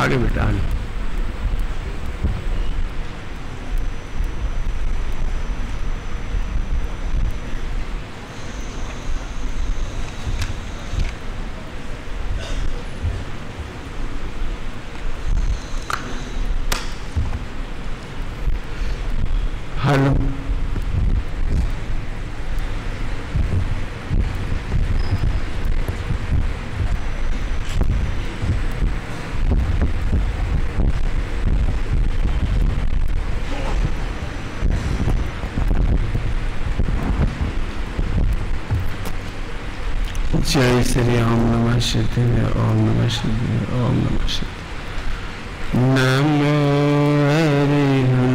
आगे बेटा आगे। हेलो जय श्री ओम नमः शिवाय ओम नमः शिवाय ओम नमः शिवाय। नमो हरिहंताणं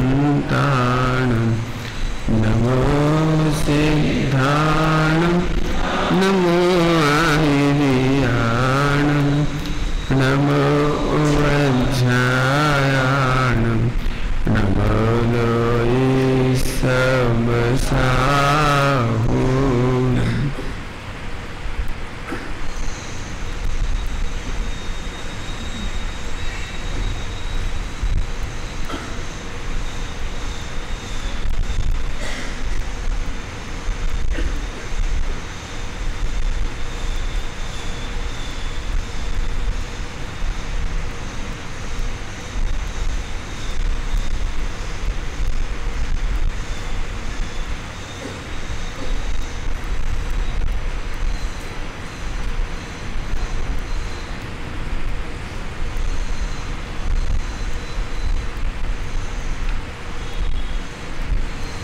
नमो सिद्धाणं नमो आहिर्याणं नमो वज्रायाणं नमो लोये समसाहुणं।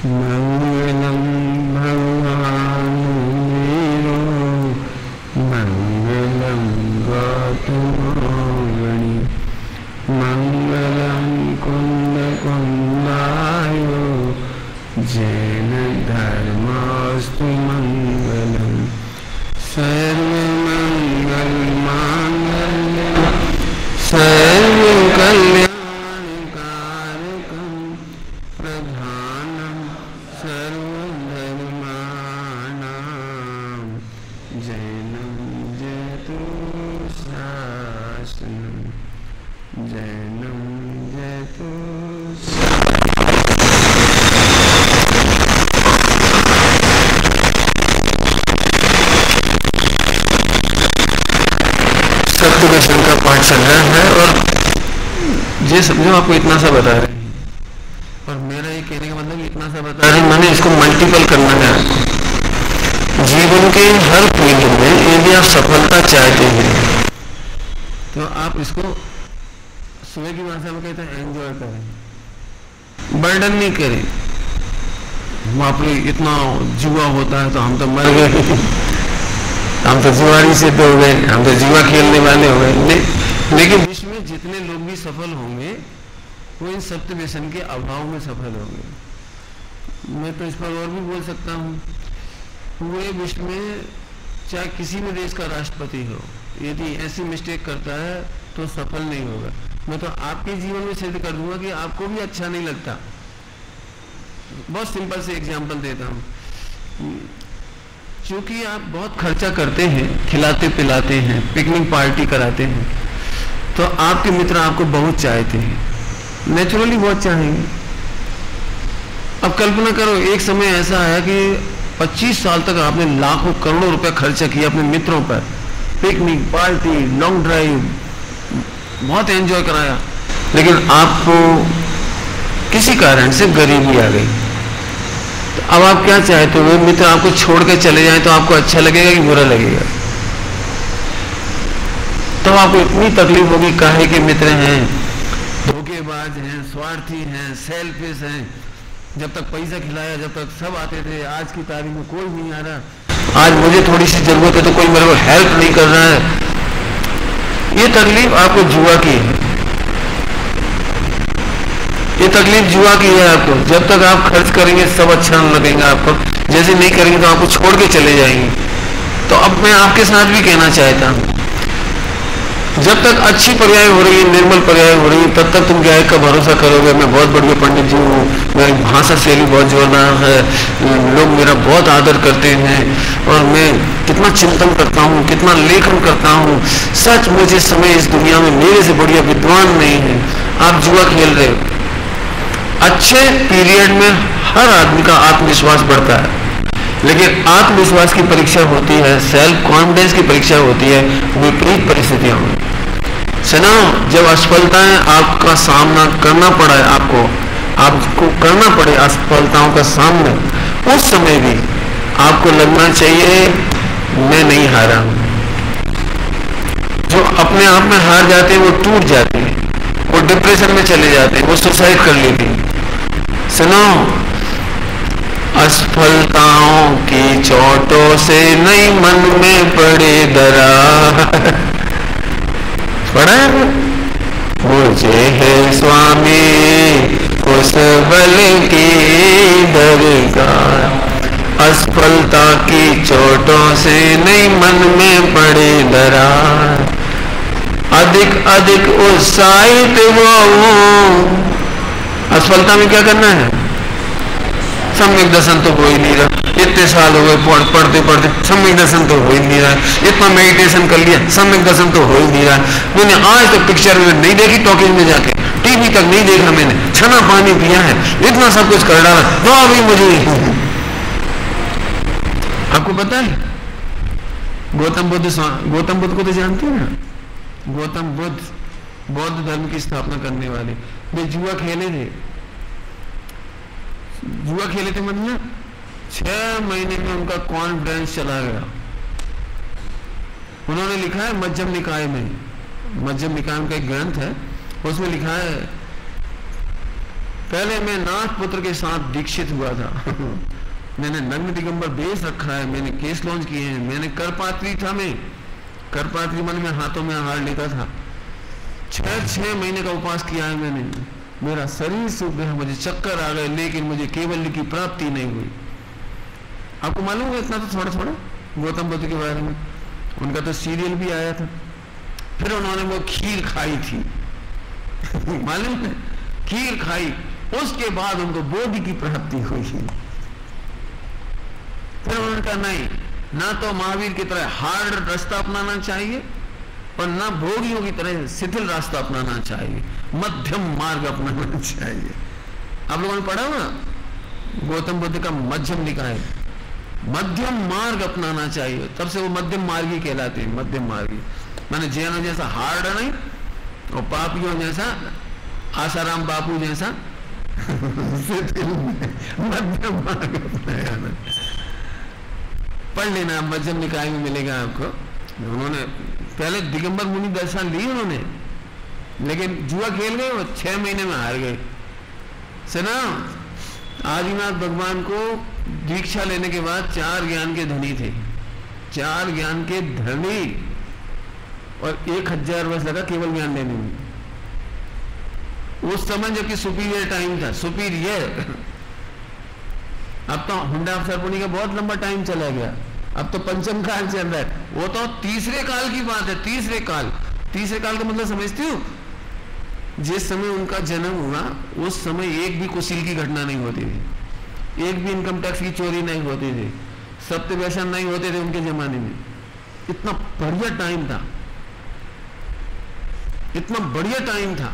मंगलम भगवान वीरो मंगलम गौतमोगणि मंगलम कुंद कुंदायो जैन धर्मस्तु मंगलम सर्वमंगल मांगल्यम सर्वकल्याण सप्तव्यसन का पाठ चल रहा है और ये समझो आपको इतना सा बता रहे हैं और मेरा ये कहने का मतलब इतना सा बता रहे हैं, मैंने इसको मल्टीपल करना है आपको। जीवन के हर फील्ड में यदि आप सफलता चाहते हैं तो आप इसको सुबह की भाषा में कहते हैं एंजॉय करें, बर्डन नहीं करें। वहां पर इतना जुआ होता है तो हम तो मर गए, हम तो जुआरी से तो हो गए, हम तो जुआ खेलने वाले हो गए। लेकिन विश्व में जितने लोग भी सफल होंगे वो इन सप्त व्यसन के अभाव में सफल होंगे। मैं तो इस पर और भी बोल सकता हूँ, पूरे विश्व में चाहे किसी भी देश का राष्ट्रपति हो, यदि ऐसी मिस्टेक करता है तो सफल नहीं होगा। मैं तो आपके जीवन में सिद्ध कर दूंगा कि आपको भी अच्छा नहीं लगता। बहुत सिंपल से एग्जाम्पल देता हूँ। क्योंकि आप बहुत खर्चा करते हैं, खिलाते पिलाते हैं, पिकनिक पार्टी कराते हैं, तो आपके मित्र आपको बहुत चाहते हैं, नेचुरली बहुत चाहेंगे। अब कल्पना करो एक समय ऐसा है कि 25 साल तक आपने लाखों करोड़ों रुपए खर्चा किया अपने मित्रों पर, पिकनिक पार्टी, लॉन्ग ड्राइव, बहुत एंजॉय कराया, लेकिन आपको किसी कारण से गरीबी आ गई। तो अब आप क्या चाहते हो? मित्र आपको छोड़ के चले जाएं तो आपको अच्छा लगेगा कि बुरा लगेगा? तो आपको इतनी तकलीफ होगी, काहे के मित्र हैं, धोखेबाज हैं, स्वार्थी हैं, सेल्फिश हैं। जब तक पैसा खिलाया, जब तक सब आते थे, आज की तारीख में कोई नहीं आ रहा। आज मुझे थोड़ी सी जरूरत है तो कोई मेरे को हेल्प नहीं कर रहा है। ये तकलीफ आपको जुआ की है, ये तकलीफ जुआ की है आपको। जब तक आप खर्च करेंगे सब अच्छा लगेगा आपको, जैसे नहीं करेंगे तो आपको छोड़ के चले जाएंगे। तो अब मैं आपके साथ भी कहना चाहता हूँ, जब तक अच्छी पर्याय हो रही है, निर्मल पर्याय हो रही है, तब तक तुम गायक का भरोसा करोगे। मैं बहुत बढ़िया पंडित जी हूँ, मेरी भाषा शैली बहुत जोरदार है, लोग मेरा बहुत आदर करते हैं और मैं कितना चिंतन करता हूँ, कितना लेखन करता हूँ, सच मुझे समय इस दुनिया में मेरे से बढ़िया विद्वान नहीं है। आप जुआ खेल रहे हो। अच्छे पीरियड में हर आदमी का आत्मविश्वास बढ़ता है, लेकिन आत्मविश्वास की परीक्षा होती है, सेल्फ कॉन्फिडेंस की परीक्षा होती है विपरीत परिस्थितियों में। सुनो, जब असफलताएं आपका सामना करना पड़ा है, आपको करना पड़े असफलताओं का सामना, उस समय भी आपको लगना चाहिए मैं नहीं हारा हूं। जो अपने आप में हार जाते हैं वो टूट जाते हैं, वो डिप्रेशन में चले जाते हैं, वो सुसाइड कर लेते हैं। सुनो, असफलताओं की चोटों से नहीं मन में पड़े दरार। पढ़ा है? मुझे है स्वामी उस बल की दरकार, असफलता की चोटों से नहीं मन में पड़े दरार, अधिक अधिक उत्साहित हो। असफलता में क्या करना है? सम्यक दर्शन तो हो ही नहीं रहा, इतने साल हो गए पढ़ते पढ़ते सम्यक दर्शन तो हो ही नहीं रहा, इतना मेडिटेशन कर लिया सम्यक दर्शन तो हो ही नहीं रहा, मैंने आज तक पिक्चर में नहीं देखी, टॉकीज में जाके टीवी तक नहीं देखा, मैंने छना पानी पिया है, इतना सब कुछ कर डाला, तो अभी मुझे। आपको पता है गौतम बुद्ध को तो जानते हैं ना? गौतम बुद्ध बौद्ध धर्म की स्थापना करने वाले, वे जुआ खेले थे मतलब 6 महीने में उनका कॉन्फिडेंस चला गया। उन्होंने लिखा है मध्यम निकाय में का एक ग्रंथ है, उसमें लिखा है पहले मैं नाथ पुत्र के साथ दीक्षित हुआ था। मैंने नग्न दिगंबर बेस रखा है, मैंने केस लॉन्च किए हैं, मैंने करपात्री था, मैं करपात्री मन में हाथों में हार लेता था, 6 महीने का उपवास किया है मैंने, मेरा शरीर सूख गया, मुझे चक्कर आ गए, लेकिन मुझे केवल्य की प्राप्ति नहीं हुई। आपको मालूम है इतना तो थोड़ा थोड़ा गौतम बुद्ध के बारे में, उनका तो सीरियल भी आया था, फिर उन्होंने वो खीर खाई थी। मालूम है, खीर खाई, उसके बाद उनको बोधि की प्राप्ति हुई। फिर उन्होंने कहा नहीं, ना तो महावीर की तरह हार्ड रास्ता अपनाना चाहिए और ना भोगियों की तरह शिथिल रास्ता अपनाना चाहिए, मध्यम मार्ग अपनाना चाहिए। आप लोगों ने पढ़ा ना गौतम बुद्ध का मध्यम निकाय, मध्यम मार्ग अपनाना चाहिए, तब से वो मध्यम मार्गी कहलाते हैं। मध्यम मार्गी माने जैनों जैसा हार्ड नहीं और पापियों जैसा, आसाराम बापू जैसा मध्यम मार्ग अपनाना। पढ़ लेना, मध्यम निकाय में मिलेगा आपको। उन्होंने पहले दिगंबर मुनि दशा ली उन्होंने, लेकिन जुआ खेल गए, वो 6 महीने में हार गए। सुना, आदिनाथ भगवान को दीक्षा लेने के बाद 4 ज्ञान के धनी थे, 4 ज्ञान के धनी, और 1000 वर्ष लगा केवल ज्ञान लेने में। उस समय जबकि सुपीरियर टाइम था, सुपीरियर। अब तो हुंडा सरपुनी का बहुत लंबा टाइम चला गया, अब तो पंचम काल चल रहा है, वो तो तीसरे काल की बात है। तीसरे काल का मतलब समझती हो? जिस समय उनका जन्म हुआ उस समय एक भी कुशील की घटना नहीं होती थी, एक भी इनकम टैक्स की चोरी नहीं होती थी, सत्य व्यसन नहीं होते थे उनके जमाने में। इतना बढ़िया टाइम था, इतना बढ़िया टाइम था।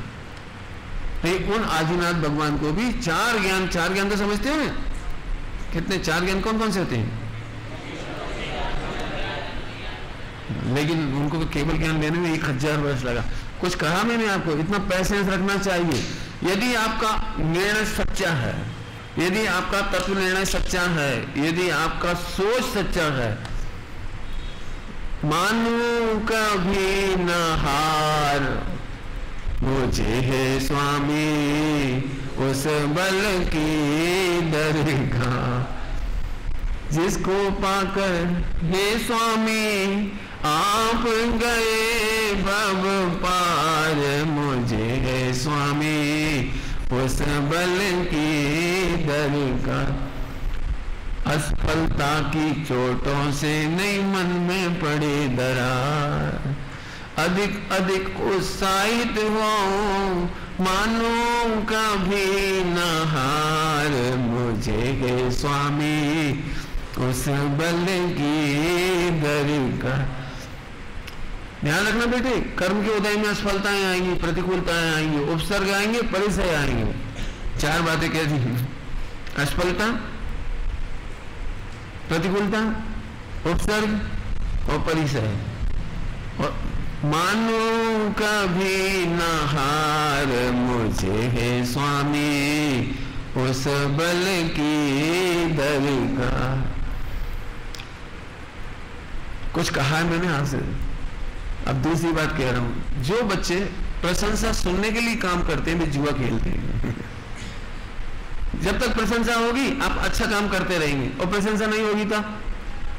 उन आदिनाथ भगवान को भी 4 ज्ञान तो समझते हो ना? कितने 4 ज्ञान कौन कौन से होते हैं? लेकिन उनको केवल ज्ञान लेने में 1000 वर्ष लगा। कुछ कहा मैंने आपको, इतना पैसेंस रखना चाहिए। यदि आपका निर्णय सच्चा है, यदि आपका तत्व निर्णय सच्चा है, यदि आपका सोच सच्चा है, मानो कभी न हार, मुझे है स्वामी उस बल की दरगाह, जिसको पाकर हे स्वामी आप गए भव पार, मुझे है स्वामी उस बल की दरगाह। असफलता की चोटों से नहीं मन में पड़े दरार, अधिक अधिक उत्साहित हो, मानो कभी न हार, मुझे है स्वामी उस बल की दरगाह। ध्यान रखना बेटे, कर्म के उदय में असफलताएं आएंगी, प्रतिकूलताएं आएंगी, उपसर्ग आएंगे, परिचय आएंगे। चार बातें कह दी, असफलता, प्रतिकूलता, उपसर्ग और परिचय। और मानो कभी न हार मुझे है स्वामी उस बल की दरगाह। कुछ कहा है मैंने आपसे, अब दूसरी बात कह रहा हूं। जो बच्चे प्रशंसा सुनने के लिए काम करते हैं वे जुआ खेलते हैं। जब तक प्रशंसा होगी आप अच्छा काम करते रहेंगे, और प्रशंसा नहीं होगी तो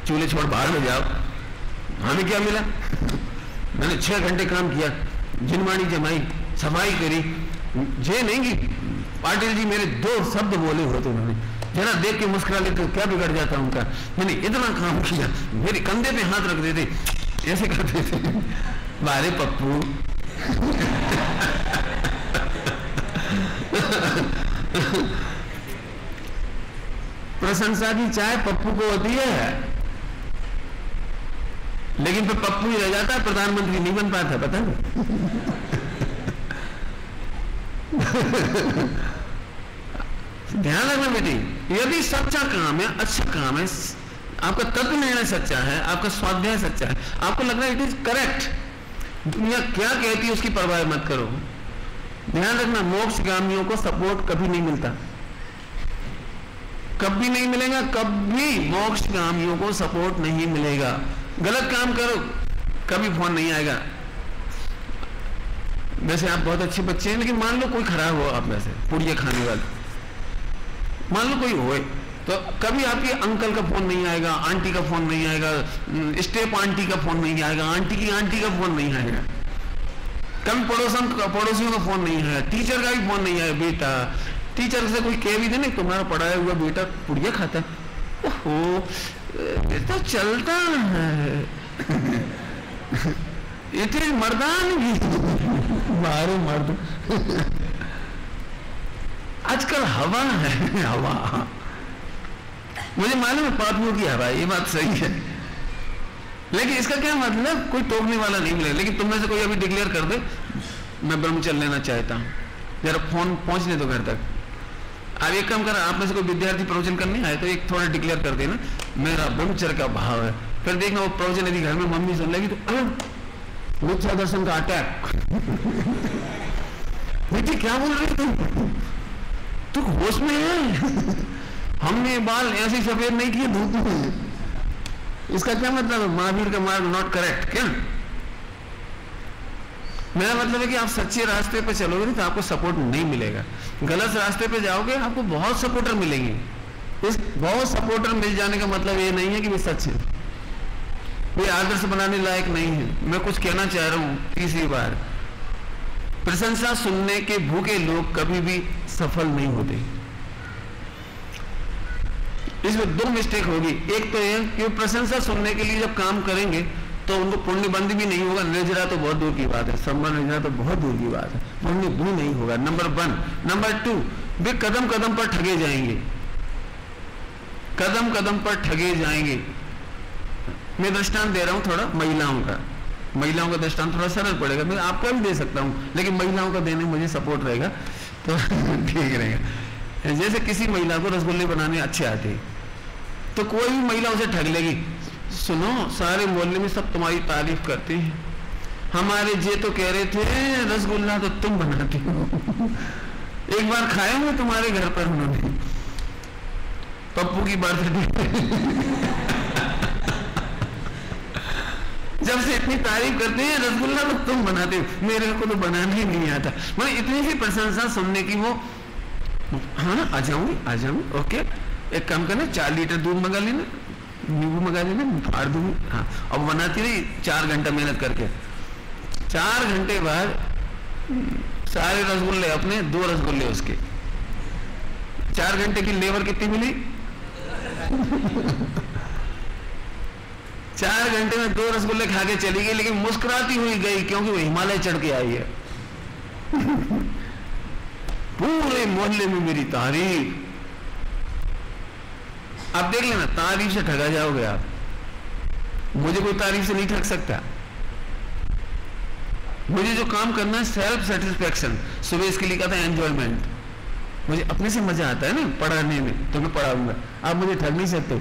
चूल्हे छोड़ बाहर में जाओ। हमें क्या मिला? मैंने 6 घंटे काम किया, जिनवाणी जमाई, सफाई करी, जे नहीं की पाटिल जी मेरे 2 शब्द बोले होते उन्होंने, जरा देख के मुस्कुरा लेते क्या बिगड़ जाता उनका। मैंने इतना काम किया, मेरे कंधे पे हाथ रख देते, ऐसे करते थे। बारे पप्पू प्रशंसा की चाय पप्पू को होती है, लेकिन फिर पप्पू ही रह जाता है, प्रधानमंत्री नहीं बन पाता, पता नहीं। ध्यान रखना बेटी, यदि सच्चा काम है, अच्छा काम है, आपका तत्व निर्णय सच्चा है, आपका स्वाध्याय सच्चा है, आपको लग रहा है इट इज करेक्ट, दुनिया क्या कहती है उसकी परवाह मत करो। ध्यान रखना, मोक्षगामियों को सपोर्ट कभी नहीं मिलता, कभी नहीं मिलेगा, कभी मोक्षगामियों को सपोर्ट नहीं मिलेगा। गलत काम करो कभी फोन नहीं आएगा। वैसे आप बहुत अच्छे बच्चे हैं, लेकिन मान लो कोई खराब हो आप में से, पुड़िया खाने वाले, मान लो कोई होए, तो कभी आपके अंकल का फोन नहीं आएगा, आंटी का फोन नहीं आएगा, स्टेप आंटी का फोन नहीं आएगा, आंटी की आंटी का फोन नहीं आएगा, कभी पड़ोसियों का फोन नहीं आएगा, टीचर का भी फोन नहीं आएगा। बेटा टीचर से कोई कह भी दे नहीं तुम्हारा पढ़ाया हुआ बेटा पुड़िया खाता, ओहो तो चलता है। इट इज मर्दानगी, मारो मर्द। आजकल हवा है, हवा, मुझे मालूम है पापियों की हवा, ये बात सही है, लेकिन इसका क्या मतलब, कोई टोकने वाला नहीं मिलेगा। लेकिन तुम में से कोई अभी डिक्लेयर कर दे मैं ब्रह्मचर्य लेना चाहता हूं, जरा फोन पहुंचने दो घर तक। अब एक काम करा, आप में से कोई विद्यार्थी प्रवचन करने आए तो एक थोड़ा डिक्लेयर कर देना मेरा ब्रह्मचर्य का भाव है, फिर देखना वो प्रवचन यदि घर में मम्मी सुन लेगी तो मिथ्या दर्शन का अटैक। बेटी क्या बोल रही तू होश में है? हमने बाल ऐसे सफेद नहीं किए धूप में। इसका क्या मतलब है? महावीर का मार्ग नॉट करेक्ट। क्या मेरा मतलब है कि आप सच्चे रास्ते पे चलोगे तो आपको सपोर्ट नहीं मिलेगा, गलत रास्ते पे जाओगे आपको बहुत सपोर्टर मिलेंगे। इस बहुत सपोर्टर मिल जाने का मतलब ये नहीं है कि वे सच है, वे आदर्श बनाने लायक नहीं है। मैं कुछ कहना चाह रहा हूं तीसरी बार, प्रशंसा सुनने के भूखे लोग कभी भी सफल नहीं होते। इसमें 2 मिस्टेक होगी। एक तो यह कि प्रशंसा सुनने के लिए जब काम करेंगे तो उनको पुण्य बंद भी नहीं होगा, निर्जरा तो बहुत दूर की बात है, सम्मान निर्जरा तो बहुत दूर की बात है, पुण्य भी नहीं होगा, नंबर 1। नंबर 2, वे कदम कदम पर ठगे जाएंगे, कदम कदम पर ठगे जाएंगे। मैं दृष्टांत दे रहा हूं थोड़ा महिलाओं का, महिलाओं का दृष्टांत थोड़ा सरल पड़ेगा, मैं आपका भी दे सकता हूं, लेकिन महिलाओं का देने मुझे सपोर्ट रहेगा तो ठीक रहेगा। जैसे किसी महिला को रसगुल्ले बनाने अच्छे आते तो कोई भी महिला उसे ठग लेगी, सुनो सारे मोहल्ले में सब तुम्हारी तारीफ करते हैं, हमारे जे तो कह रहे थे रसगुल्ला तो तुम बनाते हो। एक बार खाए हुए तुम्हारे घर पर उन्होंने, पप्पू की बर्थडे जब से इतनी तारीफ करते हैं रसगुल्ला तो तुम बनाते हो, मेरे को तो बनाना ही नहीं आता। मतलब इतनी सी प्रशंसा सुनने की वो, हाँ आ जाऊंगी ओके, एक काम करना 4 लीटर दूध मंगा लेना, नींबू मंगा लेना, फाड़ दूंगी। हाँ अब बनाती रही 4 घंटा मेहनत करके, 4 घंटे बाद सारे रसगुल्ले अपने, 2 रसगुल्ले उसके। 4 घंटे की लेबर कितनी मिली? 4 घंटे में 2 रसगुल्ले खा के चली गई, लेकिन मुस्कुराती हुई गई क्योंकि वो हिमालय चढ़ के आई है। पूरे मोहल्ले में मेरी तारीफ। अब देख लेना तारीफ से ठगा जाओगे आप। मुझे कोई तारीफ से नहीं ठग सकता। मुझे जो काम करना है सेल्फ सेटिस्फैक्शन, सुबह इसके लिए कहता है एंजॉयमेंट। मुझे अपने से मजा आता है ना पढ़ाने में, तो मैं पढ़ाऊंगा। आप मुझे ठग नहीं सकते।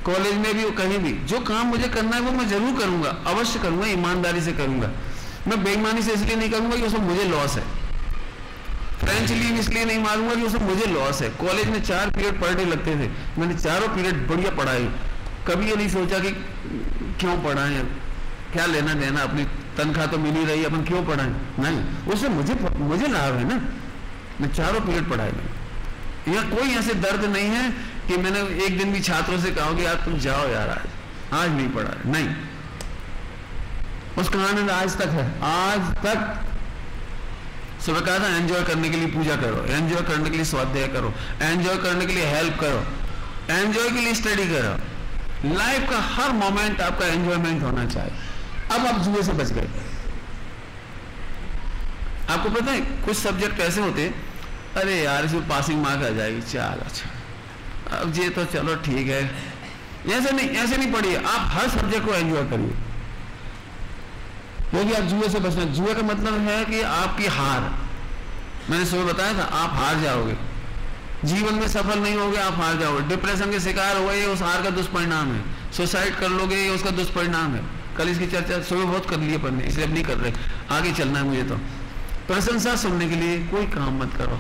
कॉलेज में भी कहीं भी जो काम मुझे करना है वो मैं जरूर करूंगा, अवश्य करूंगा, ईमानदारी से करूंगा। मैं बेईमानी से इसलिए नहीं करूंगा कि उसमें मुझे लॉस है। फ्रेंच लीव इसलिए नहीं मारूंगा कि उसमें मुझे लॉस है। कॉलेज में 4 पीरियड पर डे लगते थे, मैंने चारों पीरियड बढ़िया पढ़ाई। कभी ये नहीं सोचा कि क्यों पढ़ाएं, क्या लेना देना, अपनी तनख्वाह तो मिल ही रही, अपन क्यों पढ़ाएं। नहीं, उससे मुझे लाभ है ना। मैं चारों पीरियड पढ़ाई। यहाँ कोई ऐसे दर्द नहीं है कि मैंने एक दिन भी छात्रों से कहा कि यार तुम जाओ यार, आज नहीं पढ़ा, नहीं। उसका आनंद आज तक है, आज तक। सुबह कहा था एंजॉय करने के लिए पूजा करो, एंजॉय करने के लिए स्वाध्याय करो, एंजॉय करने के लिए हेल्प करो, एंजॉय के लिए स्टडी करो। लाइफ का हर मोमेंट आपका एंजॉयमेंट होना चाहिए। अब आप जुए से बच गए। आपको पता है कुछ सब्जेक्ट ऐसे होते, अरे यार इसमें पासिंग मार्क आ जाएगी, चल अच्छा अब ये तो चलो ठीक है। ऐसे नहीं पढ़िए, आप हर सब्जेक्ट को एंजॉय करिए, क्योंकि आप जुए से बचना। जुए का मतलब है कि आपकी हार। मैंने सुबह बताया था, आप हार जाओगे, जीवन में सफल नहीं होगे, आप हार जाओगे। डिप्रेशन के शिकार हो गए, उस हार का दुष्परिणाम है। सुसाइड कर लोगे, ये उसका दुष्परिणाम है। कल इसकी चर्चा सुबह बहुत कर ली अपन ने, इसलिए अब नहीं कर रहे, आगे चलना है मुझे। तो प्रशंसा सुनने के लिए कोई काम मत करो।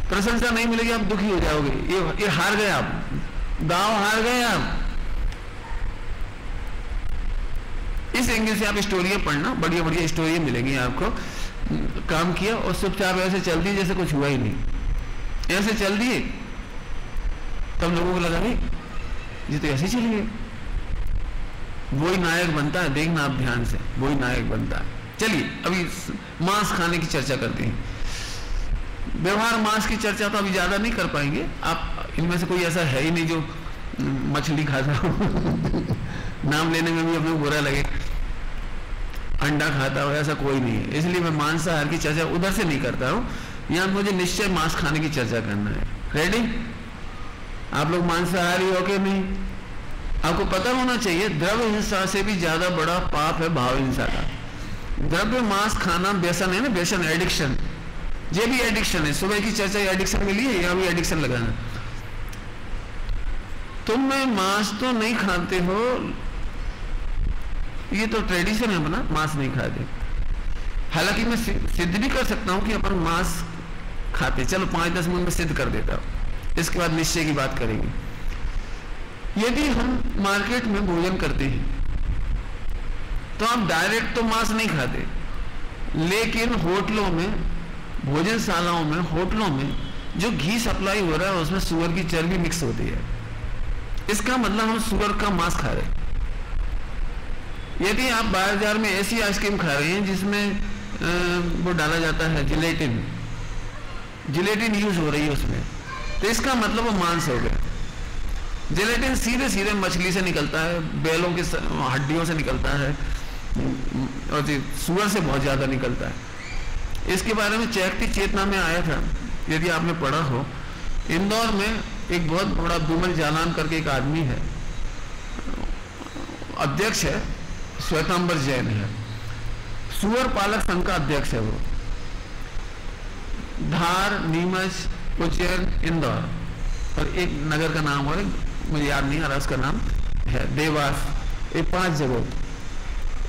प्रशंसा नहीं मिलेगी, आप दुखी हो जाओगे। ये हार गए आप, दाव हार गए आप। इस एंगल से आप स्टोरियां पढ़ना, बढ़िया बढ़िया स्टोरियां मिलेंगी आपको। काम किया और चुपचाप ऐसे चल दिए जैसे कुछ हुआ ही नहीं, ऐसे चल दिए, तब लोगों को लगा ये तो ऐसे चल गए। वही नायक बनता है, देखना आप ध्यान से, वही नायक बनता है। चलिए अभी मांस खाने की चर्चा करते हैं। व्यवहार मांस की चर्चा तो अभी ज्यादा नहीं कर पाएंगे। आप इनमें से कोई ऐसा है ही नहीं जो मछली खाता हो नाम लेने में भी हमें बुरा लगे, अंडा खाता हो, ऐसा कोई नहीं है। इसलिए मैं मांसाहार की चर्चा उधर से नहीं करता हूं। यहां मुझे निश्चय मांस खाने की चर्चा करना है। रेडी? आप लोग मांसाहारी हो कि नहीं? आपको पता होना चाहिए द्रव्य हिंसा से भी ज्यादा बड़ा पाप है भाव हिंसा का। द्रव्य मांस खाना व्यसन है ना, व्यसन, एडिक्शन। ये भी एडिक्शन है। सुबह की चर्चा एडिक्शन मिली है, यहाँ भी एडिक्शन लगाना। तुम मांस तो नहीं खाते हो, ये तो ट्रेडिशन है अपना, मांस नहीं खाते। हालांकि मैं सिद्ध भी कर सकता हूं कि अपन मांस खाते। चलो 5-10 मिनट में सिद्ध कर देता हूं, इसके बाद निश्चय की बात करेंगे। यदि हम मार्केट में भोजन करते हैं तो आप डायरेक्ट तो मांस नहीं खाते, लेकिन होटलों में, भोजनशालाओं में, होटलों में जो घी सप्लाई हो रहा है उसमें सुअर की चर्बी मिक्स होती है। इसका मतलब हम सुअर का मांस खा रहे हैं। यदि आप बाजार में ऐसी आइसक्रीम खा रहे हैं जिसमें वो डाला जाता है जिलेटिन यूज हो रही है उसमें, तो इसका मतलब वो मांस हो गया। जिलेटिन सीधे सीधे मछली से निकलता है, बैलों की हड्डियों से निकलता है और सुअर से बहुत ज्यादा निकलता है। इसके बारे में चैकती चेतना में आया था, यदि आपने पढ़ा हो। इंदौर में एक बहुत बड़ा विमल जालान करके एक आदमी है, अध्यक्ष है, श्वेतांबर जैन है, सुअर पालक संघ का अध्यक्ष है वो। धार, नीमच, उज्जैन, इंदौर और एक नगर का नाम और मुझे याद नहीं आ रहा उसका नाम है, देवास, ये 5 जगह।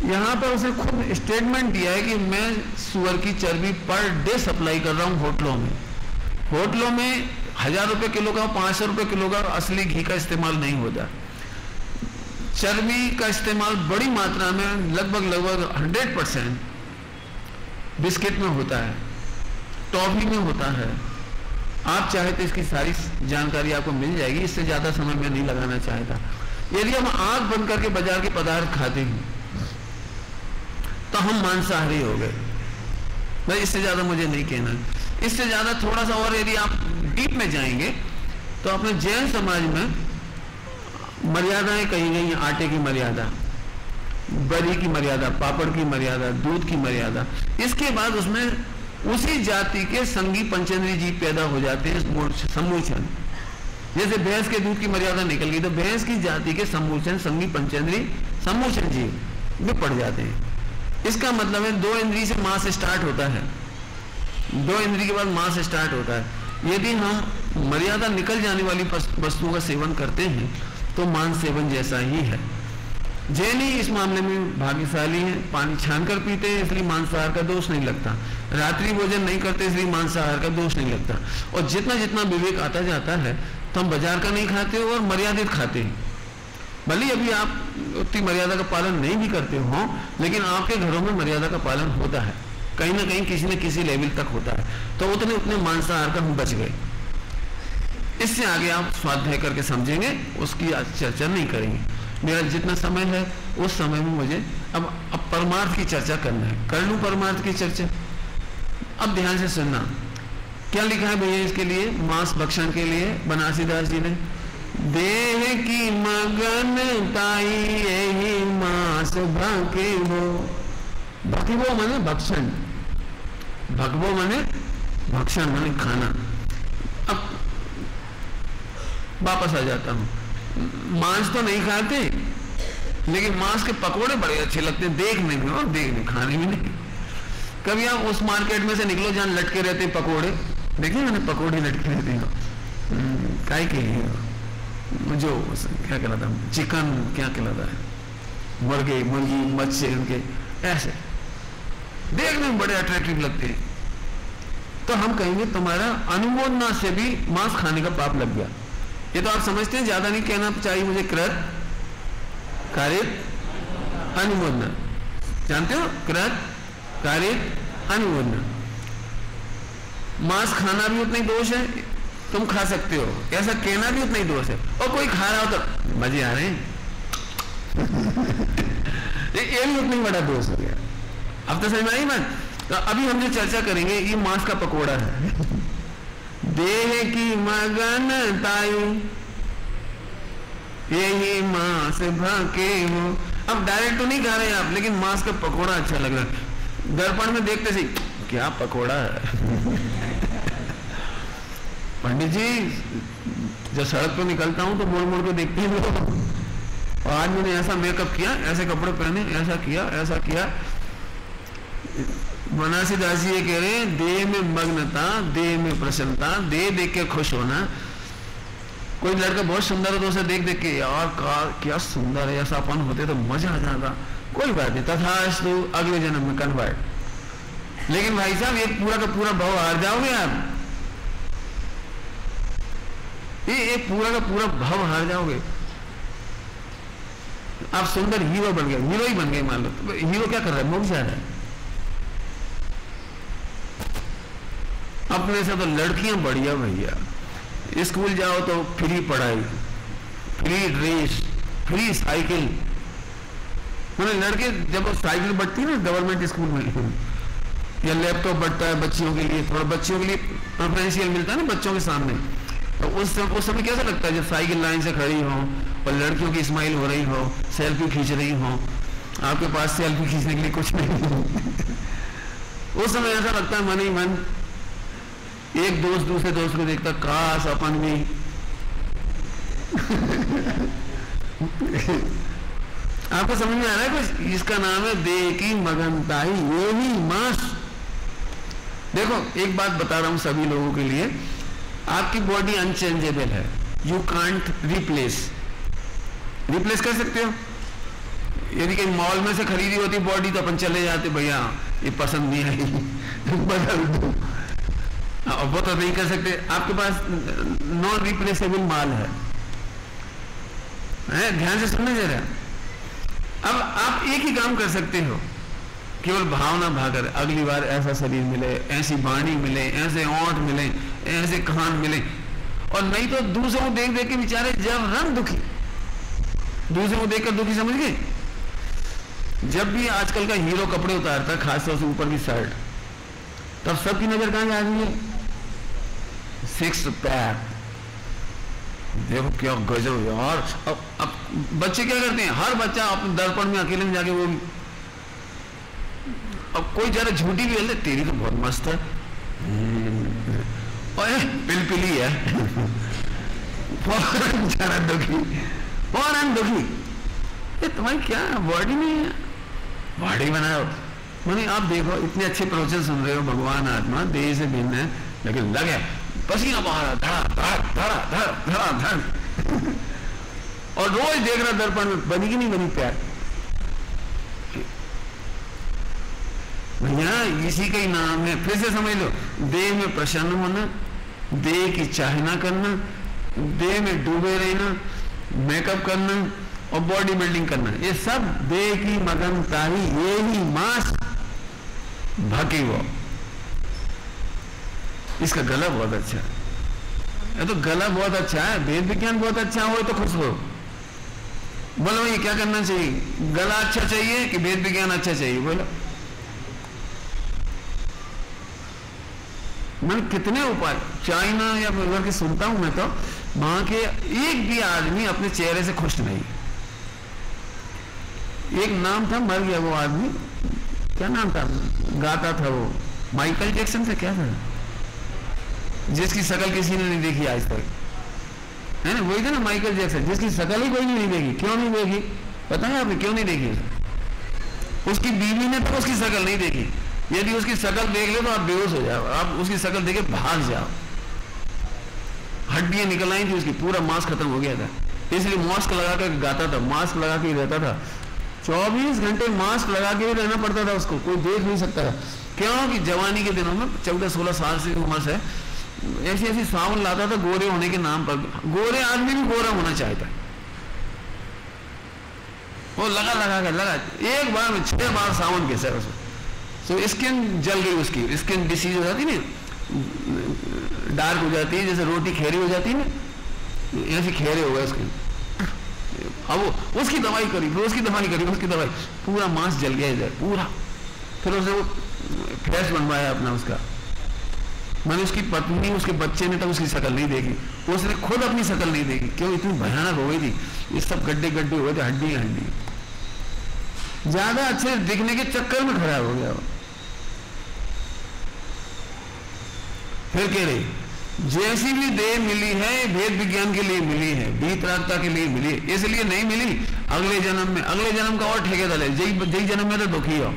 यहां पर उसने खुद स्टेटमेंट दिया है कि मैं सुअर की चर्बी पर डे सप्लाई कर रहा हूं होटलों में। होटलों में 1000 रुपए किलो का, 500 रुपए किलो का असली घी का इस्तेमाल नहीं होता। चर्बी का इस्तेमाल बड़ी मात्रा में, लगभग 100% बिस्किट में होता है, टॉफी में होता है। आप चाहे तो इसकी सारी जानकारी आपको मिल जाएगी, इससे ज्यादा समय में नहीं लगाना चाहता। यदि हम आंख बंद करके बाजार के पदार्थ खाते हैं तो हम मांसाहारी हो गए। भाई इससे ज्यादा मुझे नहीं कहना। इससे ज्यादा थोड़ा सा और यदि आप डीप में जाएंगे तो अपने जैन समाज में मर्यादाएं कही गई हैं। आटे की मर्यादा, बरी की मर्यादा, पापड़ की मर्यादा, दूध की मर्यादा। इसके बाद उसमें उसी जाति के संगी पंचेंद्री जीव पैदा हो जाते हैं, समूचन। जैसे भैंस के दूध की मर्यादा निकल गई तो भैंस की जाति के सम्मोचन संगी पंचेंद्री सम्मोचन जीव में पड़ जाते हैं। इसका मतलब है 2 इंद्री से मांस स्टार्ट होता है, 2 इंद्री के बाद मांस स्टार्ट होता है। यदि हम मर्यादा निकल जाने वाली वस्तुओं का सेवन करते हैं तो मांस सेवन जैसा ही है। जैन ही इस मामले में भाग्यशाली है, पानी छानकर पीते हैं इसलिए मांसाहार का दोष नहीं लगता, रात्रि भोजन नहीं करते इसलिए मांसाहार का दोष नहीं लगता। और जितना जितना विवेक आता जाता है तो हम बाजार का नहीं खाते हो और मर्यादित खाते हैं। भले अभी आप उतनी मर्यादा का पालन नहीं भी करते हो, लेकिन आपके घरों में मर्यादा का पालन होता है, कहीं ना कहीं किसी न किसी लेवल तक होता है, तो उतने उतने मांसाहार का हम बच गए। इससे आगे आप स्वाध्याय करके समझेंगे, उसकी आज चर्चा नहीं करेंगे। मेरा जितना समय है उस समय में मुझे अब परमार्थ की चर्चा करना है, कर लूं परमार्थ की चर्चा। अब ध्यान से सुनना, क्या लिखा है भैया इसके लिए, मांस भक्षण के लिए बनारसीदास जी ने, देह की मगन ताई यही मांस भकिबो, भकिबो माने भक्षण, भगवो माने भक्षण माने खाना। अब वापस आ जाता हूं, मांस तो नहीं खाते लेकिन मांस के पकोड़े बड़े अच्छे लगते हैं देखने में और देखने खाने में नहीं। कभी आप उस मार्केट में से निकलो जहां लटके रहते हैं पकोड़े, देखिए मैंने पकोड़े लटके रहते हैं काय के जो क्या कहलाता है चिकन, क्या कहलाता है मुर्गे मुर्गी मच्छी, उनके ऐसे देखने में बड़े अट्रैक्टिव लगते हैं। तो हम कहेंगे तुम्हारा अनुमोदना से भी मांस खाने का पाप लग गया। ये तो आप समझते हैं, ज्यादा नहीं कहना चाहिए मुझे, कृत कारित अनुमोदना, जानते हो कृत कारित अनुमोदना। मांस खाना भी उतना ही दोष है, तुम खा सकते हो, ऐसा कहना भी उतना ही दोष है। और कोई खा रहा हो तो मजे आ रहे हैं ये भी उतना ही बड़ा दोष हो गया। अब तो समझ में आई बात। तो अभी हम जो चर्चा करेंगे ये मांस का पकोड़ा है। देह की मगन ताई यही मांस भके हो। अब डायरेक्ट तो नहीं खा रहे आप, लेकिन मांस का पकोड़ा अच्छा लग रहा है, दर्पण में देखते से क्या पकोड़ा है। पंडित जी जब सड़क पर निकलता हूं तो मोड़ मोड़ के देखते हैं लोग, और आज मैंने ऐसा मेकअप किया, ऐसे कपड़े पहने, ऐसा किया। बनारसीदास जी ये कह रहे हैं, देह में मग्नता, देह में प्रसन्नता, देह देख के खुश होना। कोई लड़का बहुत सुंदर हो तो उसे देख देख के यार क्या सुंदर है, ऐसा अपन होते तो मजा आ जाता। कोई बात नहीं, तथास्तु अगले जन्म में कन्वर्ट। लेकिन भाई साहब ये पूरा का पूरा भाव हार जाओगे आप, ये पूरा का पूरा भाव हार जाओगे। आप सुंदर हीरो बन गए, हीरो ही बन गए मान लो, तो हीरो क्या कर रहा है, मुख जा रहा है। अपने से तो लड़कियां बढ़िया भैया, स्कूल जाओ तो फ्री पढ़ाई, फ्री ड्रेस, फ्री साइकिल। मैंने लड़के जब साइकिल बढ़ती है ना गवर्नमेंट स्कूल में, या लैपटॉप बढ़ता है बच्चियों के लिए, थोड़ा बच्चियों के लिए प्रेफरेंशियल मिलता है ना बच्चों के सामने, तो उस समय कैसा लगता है जब साइकिल लाइन से खड़ी हो और लड़कियों की स्माइल हो रही हो, सेल्फी खींच रही हो, आपके पास सेल्फी खींचने के लिए कुछ नहीं हो। उस समय ऐसा लगता है मन ही मन, एक दोस्त दूसरे दोस्त को देखता, काश अपन भी आपको समझ में आ रहा है कुछ? इसका नाम है देह की मगनताई, ये ही मांस। देखो एक बात बता रहा हूं सभी लोगों के लिए, आपकी बॉडी अनचेंजेबल है, यू कांट रिप्लेस कर सकते हो। यदि कहीं मॉल में से खरीदी होती बॉडी तो अपन चले जाते, भैया ये पसंद नहीं आई बदल दो, वो तो नहीं कर सकते। आपके पास नॉन रिप्लेसेबल माल है, ध्यान से सुनने जरा। अब आप एक ही काम कर सकते हो, केवल भावना भाकर अगली बार ऐसा शरीर मिले, ऐसी वाणी मिले, ऐसे ओंठ मिले, ऐसे कान मिले, और नहीं तो दूसरों को देख देख के बेचारे जब रंग दुखी, दूसरों को देखकर दुखी समझ गए। जब भी आजकल का हीरो कपड़े उतारता है, खासतौर से ऊपर की शर्ट, तब सबकी नजर कहां जा रही है, 6 पैक। देखो क्या गजब यार। अब बच्चे क्या करते हैं, हर बच्चा अपने दर्पण में अकेले में जाके वो, अब कोई जरा झूठी भी बोले, तेरी तो बहुत मस्त है, पिलपिली है, फौरन बेचारा दुखी, फौरन दुखी। ये तुम्हारी क्या बॉडी नहीं है, बॉडी बनाओ। माने आप देखो इतने अच्छे प्रवचन सुन रहे हो, भगवान आत्मा देह से भिन्न है, लेकिन लगे पसीना बहा धड़ा धड़ धड़ा धड़ धड़ा धड़ और रोज देख रहा दर्पण में, बनी कि नहीं बनी प्यार? भैया इसी का ही नाम है, फिर से समझ लो, देह में प्रसन्न होना, देह की चाहना करना, देह में डूबे रहना, मेकअप करना और बॉडी बिल्डिंग करना, ये सब देह की मगनता ही, ये ही मांस भकी वो। इसका गला बहुत अच्छा है, ये तो गला बहुत अच्छा है, वेद विज्ञान बहुत अच्छा हो तो खुश हो। बोलो ये क्या करना चाहिए? गला अच्छा चाहिए कि वेद विज्ञान अच्छा चाहिए? बोलो। मैं कितने उपाय चाइना या उधर के सुनता हूं मैं, तो वहां के एक भी आदमी अपने चेहरे से खुश नहीं। एक नाम था, मर गया वो आदमी, क्या नाम था, गाता था वो, माइकल जैक्सन से क्या था, जिसकी शकल किसी ने नहीं देखी आज तक, है ना? वही था ना माइकल जैक्सन, जिसकी शकल ही कोई नहीं देखी। क्यों नहीं देखी पता है आपने? क्यों नहीं देखी? उसकी बीवी ने तो उसकी शकल नहीं देखी। यदि उसकी शकल देख ले तो आप बेहोश हो जाओ, आप उसकी शकल देखे भाग जाओ। हड्डियां निकल आई थी उसकी, पूरा मांस खत्म हो गया था, इसलिए मास्क लगा कर गाता था, मास्क लगा के रहता था, 24 घंटे मास्क लगा के रहना पड़ता था उसको, कोई देख नहीं सकता था। क्यों कि जवानी के दिनों में 14-16 साल से उम्र से ऐसी ऐसी सावन लाता था गोरे होने के नाम पर। गोरे आदमी भी गोरा होना चाहता है, वो लगा एक बार में 6 बार सावन के सर, तो स्किन जल गई, उसकी स्किन डिसीज हो जाती है, डार्क हो जाती है, जैसे रोटी खेरी हो जाती है ना, ऐसी खेरे हो गए उसके। अब वो उसकी दवाई करी, फिर उसकी दवाई करी, उसकी दवाई, पूरा मांस जल गया इधर पूरा। फिर उसे वो फेस बनवाया अपना उसका। मैंने उसकी पत्नी, उसके बच्चे ने तब उसकी शक्ल नहीं देखी, उसने खुद अपनी शक्ल नहीं देखी। क्यों? इतनी भयानक हो गई थी, ये सब गड्ढे गड्ढे हो गए थे, हड्डी, ज्यादा अच्छे दिखने के चक्कर में खराब हो गया वो। फिर कह रही जैसी भी देह मिली है वेद विज्ञान के लिए मिली है, वीतरागता के लिए मिली है, इसलिए नहीं मिली अगले जन्म में, अगले जन्म का और ठेकेदार है, जय जन्म में तो दुखी हो।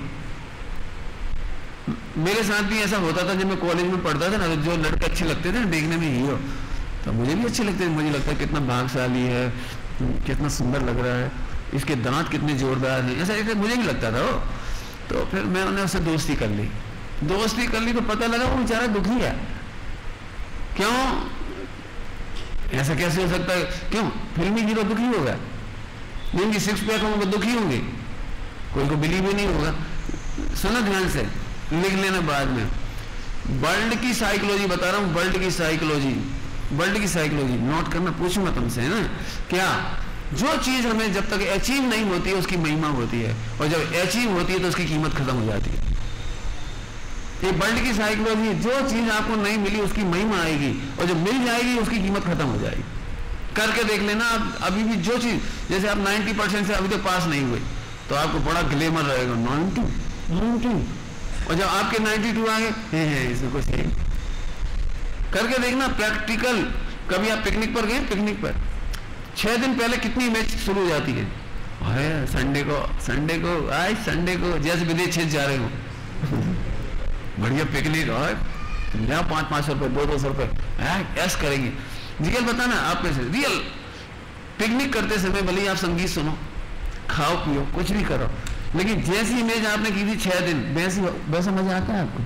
मेरे साथ भी ऐसा होता था, जब मैं कॉलेज में पढ़ता था ना, जो लड़के अच्छे लगते थे ना देखने में हीरो, तो मुझे भी अच्छे लगते थे। मुझे लगता है कितना भाग्यशाली है, कितना सुंदर लग रहा है, इसके दांत कितने जोरदार हैं, ऐसा मुझे भी लगता था वो। तो फिर मैंने उससे दोस्ती कर ली तो पता लगा वो बेचारा दुखी है। क्यों? ऐसा कैसे हो सकता है? क्यों? फिल्मी हीरो दुखी होगा, जिनकी 6 पैक होंगे दुखी होंगे, कोई को बिलीव ही नहीं होगा। सुनो ध्यान से, लिख लेना बाद में। वर्ल्ड की साइकोलॉजी बता रहा हूं, वर्ल्ड की साइकोलॉजी नोट करना, पूछूंगा तुमसे, है ना? क्या? जो चीज हमें जब तक अचीव नहीं होती है उसकी महिमा होती है, और जब अचीव होती है तो उसकी कीमत खत्म हो जाती है। ये वर्ल्ड की साइकोलॉजी, जो चीज आपको नहीं मिली उसकी महिमा आएगी, और जब मिल जाएगी उसकी कीमत खत्म हो जाएगी। करके देख लेना आप। अभी भी जो चीज, जैसे आप 90% से अभी तक पास नहीं हुए तो आपको बड़ा ग्लैमर रहेगा, 90, और जब आपके 92 आ गए, इसमें कुछ नहीं। करके देखना प्रैक्टिकल। कभी आप पिकनिक पर गए? पिकनिक पर 6 दिन पहले कितनी इमेज शुरू हो जाती है? संडे को जैसे विदेश जा रहे हो बढ़िया पिकनिक, और 500 रुपए 200 रुपए ऐश करेंगे। रियल बताना आप में से, रियल पिकनिक करते समय भले ही आप संगीत सुनो, खाओ पियो, कुछ भी करो, लेकिन जैसी इमेज आपने की थी 6 दिन, वैसा मजा आता है आपको?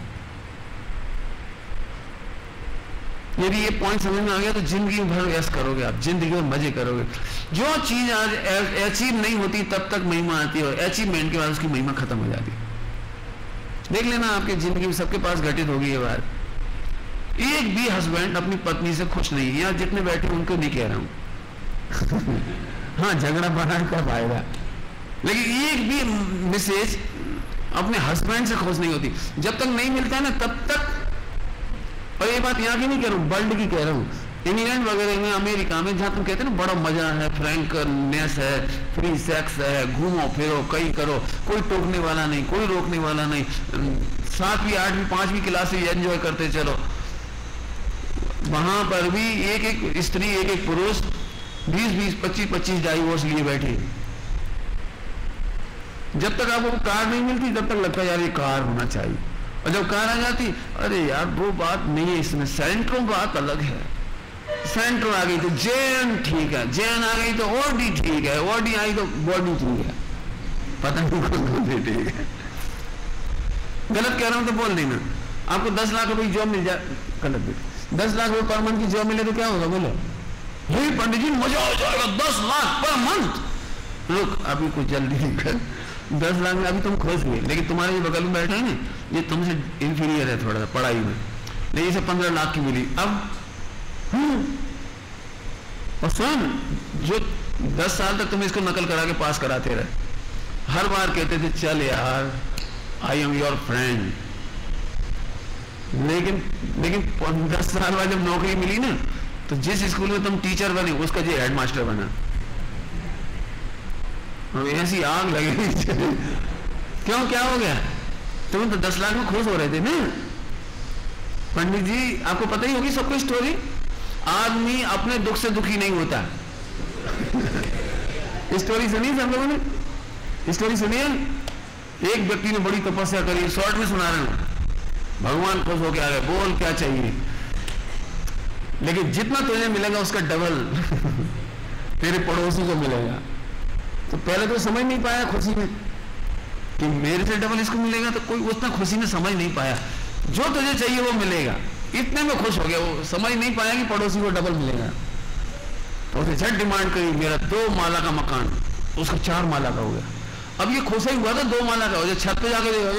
यदि ये पॉइंट समझ में आ गया तो जिंदगी भर ऐश करोगे आप, जिंदगी भर मजे करोगे। जो चीज आज अचीव नहीं होती तब तक महिमा आती है, और अचीवमेंट के बाद उसकी महिमा खत्म हो जाती है। देख लेना आपकी जिंदगी में सबके पास घटित होगी ये बात। एक भी हस्बैंड अपनी पत्नी से खुश नहीं है, यहाँ जितने बैठे उनको नहीं कह रहा हूं हाँ, झगड़ा बनाने का फायदा, लेकिन एक भी मिसेज अपने हस्बैंड से खुश नहीं होती। जब तक नहीं मिलता है ना तब तक, और ये बात यहाँ की नहीं कह रहा हूँ, वर्ल्ड की कह रहा हूँ। इंग्लैंड वगैरह में, अमेरिका में, जहां तुम कहते हैं ना बड़ा मजा है, फ्रैंकनेस है, फ्री सेक्स है, घूमो फिरो कहीं करो, कोई टोकने वाला नहीं, कोई रोकने वाला नहीं, 7वीं 8वीं 5वीं क्लास से एंजॉय करते चलो, वहां पर भी एक एक स्त्री, एक एक पुरुष 20-20, 25-25 डाइवोर्स लिए बैठे। जब तक आपको कार नहीं मिलती तब तक लगता है यार ये कार होना चाहिए, और जब कार आ जाती अरे यार वो बात नहीं है, इसमें सेंट्रो बात अलग है। सेंट्रो आ गई तो जेन ठीक है, जेन आ गई तो ओडी ठीक है, ओडी आई तो बॉडी ठीक है, पता नहीं कौन सी ठीक है। गलत कह रहा हूं तो बोल देना। आपको 10 लाख रुपए की जॉब मिल जाए, गलत, 10 लाख रुपए पर मंथ की जॉब मिले तो क्या होगा बोलो? यही पंडित जी मजा हो जाएगा, 10 लाख पर मंथ। रुक, अभी कुछ जल्दी नहीं कर, 10 लाख में अभी तुम खुश हुए, लेकिन तुम्हारे जो बगल में बैठे हैं ना, ये तुमसे इंफीरियर है थोड़ा सा पढ़ाई में, लेकिन इसे 15 लाख की मिली। अब और सुन, जो 10 साल तक तुम इसको नकल करा के पास कराते रहे, हर बार कहते थे चल यार आई एम योर फ्रेंड, लेकिन 10 साल बाद जब नौकरी मिली ना, तो जिस स्कूल में तुम टीचर बने उसका जो हेडमास्टर बना, ऐसी आग लगी। क्यों, क्या हो गया? तुम तो 10 लाख में खुश हो रहे थे ना। पंडित जी आपको पता ही होगी सबको स्टोरी, आदमी अपने दुख से दुखी नहीं होता। स्टोरी सुनी सब लोगों ने? स्टोरी सुनिए। एक व्यक्ति ने बड़ी तपस्या करी, शॉर्ट में सुना रहे हूं, भगवान खुश हो गया, बोल क्या चाहिए, लेकिन जितना तुझे मिलेगा उसका डबल तेरे पड़ोसी को मिलेगा। तो पहले तो समझ नहीं पाया खुशी में कि मेरे से डबल इसको मिलेगा, तो कोई उतना खुशी में समझ नहीं पाया। जो तुझे चाहिए वो मिलेगा, इतने में खुश हो गया, वो समझ नहीं पाया कि पड़ोसी को डबल मिलेगा। तो उसे झट डिमांड करी, मेरा 2 माला का मकान, उसका 4 माला का हो गया। अब ये खुश ही हुआ था 2 माला का हो जाए, छत पे जाके देखा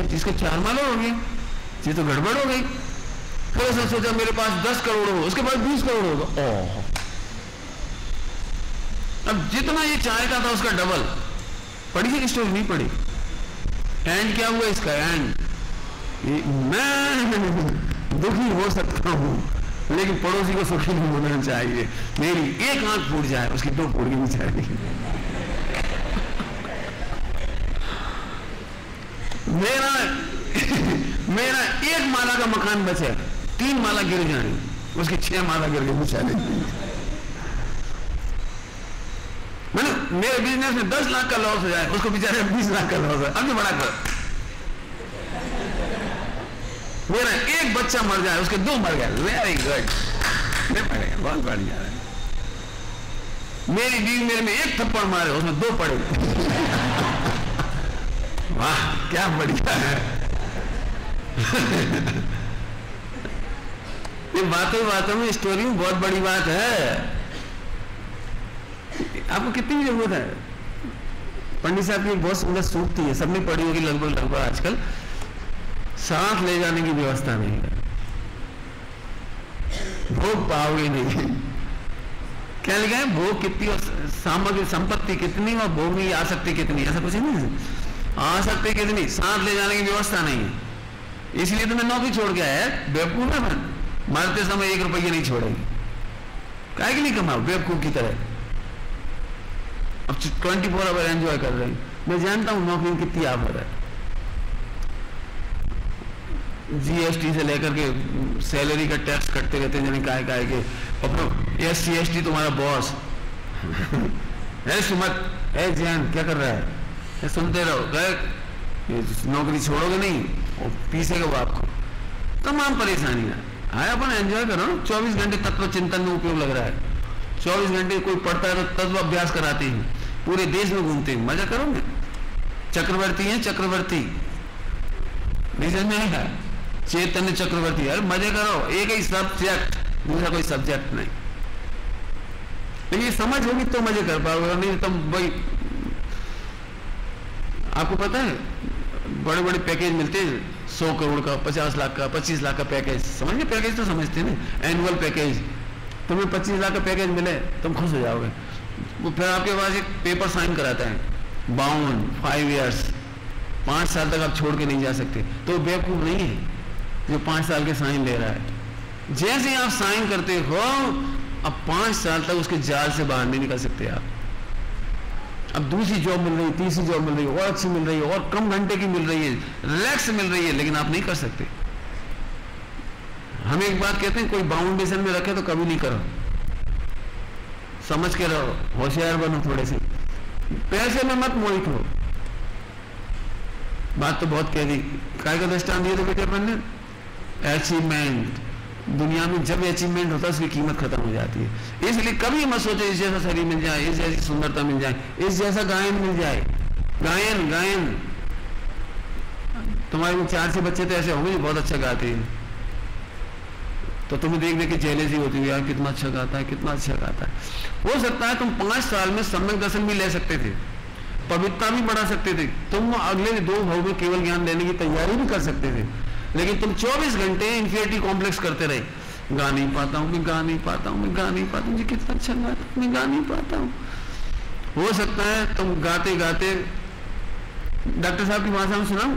जिसका 4 माला हो गया, ये तो गड़बड़ हो गई। फिर उसने सोचा मेरे पास 10 करोड़ हो, उसके पास 20 करोड़ होगा। ओह, अब जितना ये चाहता था उसका डबल। पढ़ी है स्टोरी? नहीं पढ़ी। एंड क्या हुआ इसका? एंड मैं दुखी हो सकता हूं, लेकिन पड़ोसी को सुखी नहीं होना चाहिए। मेरी एक आंख फूट जाए, उसकी 2 फूट नहीं चाहिए। मेरा 1 माला का मकान बचे, 3 माला गिर जाए, उसकी 6 माला गिर गई बेचारे। मैंने मेरे बिजनेस में 10 लाख का लॉस हो जाए, उसको बेचारे 20 लाख का लॉस है। अभी बड़ा कर, मेरा 1 बच्चा मर जाए, उसके 2 मर गए, वेरी गुड, बहुत बढ़िया है। मेरी बीवी मेरे में 1 थप्पड़ मारे, उसमें 2 पड़े। वाह क्या बढ़िया है। ये बातों में स्टोरी में बहुत बड़ी बात है। आपको कितनी जरूरत है? पंडित साहब की बहुत सुंदर सूक्ति है, सबने पढ़ी होगी लगभग आजकल। सांस ले जाने की व्यवस्था नहीं है, भोग पाओगे नहीं। क्या लिखा है? भोग कितनी और सामग्री संपत्ति कितनी और भोग नहीं आ सकती कितनी, ऐसा कुछ नहीं है। आ सकती कितनी, सांस ले जाने की व्यवस्था नहीं है। इसलिए तो मैं नौकरी छोड़ के आया। बेवकूफ है, मरते समय 1 रुपया नहीं छोड़ेगी, काहे कि नहीं कमाओ बेवकूफ की तरह। अब 24 आवर एंजॉय कर रहे हैं। मैं जानता हूं नौकरी में कितनी आफत है, जीएसटी से लेकर के सैलरी का टैक्स कटते रहते हैं, काय के। और एससी एसटी तुम्हारा बॉस है सुमत, है जैन क्या कर रहा है, सुनते रहो, गए नौकरी छोड़ोगे नहीं, और पीसेगा वो आपको। तमाम परेशानियां है, अपन एंजॉय करो। 24 घंटे तत्व चिंतन में उपयोग लग रहा है। 24 घंटे कोई पढ़ता है तो तत्व अभ्यास कराते हैं, पूरे देश में घूमते हैं, मजा करोगे। चक्रवर्ती है, चक्रवर्ती नहीं समझ में आएगा, चैतन्य चक्रवर्ती, यार मजे करो। एक ही सब्जेक्ट, दूसरा कोई सब्जेक्ट नहीं। लेकिन ये समझ होगी तो मजे कर पाओगे, नहीं तुम वही। आपको पता है बड़े बड़े पैकेज मिलते हैं, 100 करोड़ का, 50 लाख का, 25 लाख का पैकेज। समझिए पैकेज तो समझते हैं ना, एनुअल पैकेज। तुम्हें 25 लाख का पैकेज मिले तुम खुश हो जाओगे। वो फिर आपके पास एक पेपर साइन कराता है, बाउंड 5 ईयर्स, 5 साल तक आप छोड़ के नहीं जा सकते। तो बेवकूफ नहीं है जो 5 साल के साइन ले रहा है। जैसे आप साइन करते हो, अब 5 साल तक उसके जाल से बाहर नहीं निकल सकते आप। अब दूसरी जॉब मिल रही है, तीसरी जॉब मिल रही है, और अच्छी मिल रही है, और कम घंटे की मिल रही है, रिलैक्स मिल रही है, लेकिन आप नहीं कर सकते। हम एक बात कहते हैं, कोई बाउंडेशन में रखे तो कभी नहीं करो, समझ के रहो, होशियार बनो थोड़े से, पैसे में मत मोहित हो। बात तो बहुत कह दी, काय का दृष्टांत दिया तो बेटे अपन ने, अचीवमेंट। दुनिया में जब अचीवमेंट होता है उसकी कीमत खत्म हो जाती है। इसलिए कभी मत सोचो इस जैसा शरीर मिल जाए, इस जैसी सुंदरता मिल जाए, इस जैसा गायन मिल जाए। गायन गायन तुम्हारे को 4 से बच्चे तो ऐसे होंगे जो बहुत अच्छा गाते हैं, तो तुम्हें देख देख के जेलसी होती है, यार कितना अच्छा गाता है, कितना अच्छा गाता है। हो सकता है तुम 5 साल में सम्यक दर्शन भी ले सकते थे, पवित्रता भी बढ़ा सकते थे, तुम अगले 2 भाव में केवल ज्ञान लेने की तैयारी भी कर सकते थे, लेकिन तुम 24 घंटे इंफीरियरिटी कॉम्प्लेक्स करते रहे। गा नहीं पाता हूं, मैं गा नहीं पाता हूं, मैं गा नहीं पाता हूं, मुझे कितना अच्छा गाता हूं, मैं गा नहीं पाता हूं। हो सकता है तुम गाते गाते, डॉक्टर साहब की भाषा में सुनाऊं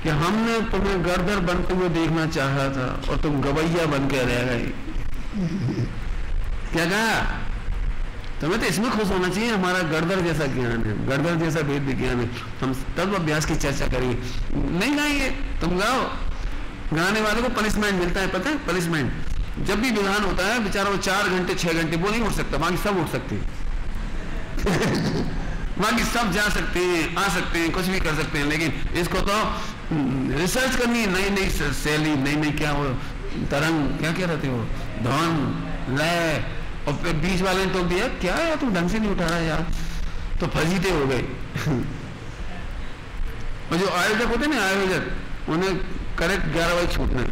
कि हमने तुम्हें गर्दर बनते हुए देखना चाहा था और तुम गवैया बन के रह गए। क्या कहा? तुम्हें तो इसमें खुश होना चाहिए, हमारा गर्दर जैसा ज्ञान है, गर्दर जैसा वेद विज्ञान है, हम तत्व अभ्यास की चर्चा करेंगे। नहीं गाएंगे, तुम गाओ। गाने वाले को पनिशमेंट मिलता है, पता है? पनिशमेंट जब भी विधान होता है, बेचारा वो 4 घंटे 6 घंटे वो नहीं उठ सकता, बाकी सब उठ सकते हैं। बाकी सब जा सकते हैं, आ सकते हैं, कुछ भी कर सकते हैं, लेकिन इसको तो रिसर्च करनी है, नई नई शैली, नई नई क्या वो तरंग, क्या क्या रहते हो, धन लय, और फिर बीच वाले ने तो दिया, क्या है तुम ढंग से नहीं उठा रहा यार, तो फजीते हो गए। और जो आयोजक होते ना, आयोजक, उन्हें करेक्ट 11 बजे छूटना है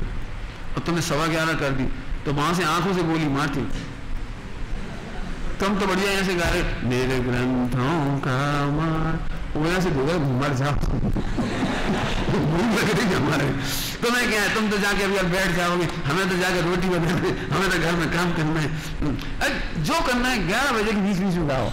और तुमने 11:15 कर दी, तो वहां से आंखों से गोली मारती। तुम तो बढ़िया यहाँ से गा रहे, मेरे ग्रंथों का मार, वो यहाँ से बोले मर जाओ। हमारे तुम्हें क्या है, तुम तो जाके अभी बैठ जाओगे, हमें तो जाके रोटी बनानी है, हमें तो घर में काम करना है। जो करना है 11 बजे के बीच में गाओ।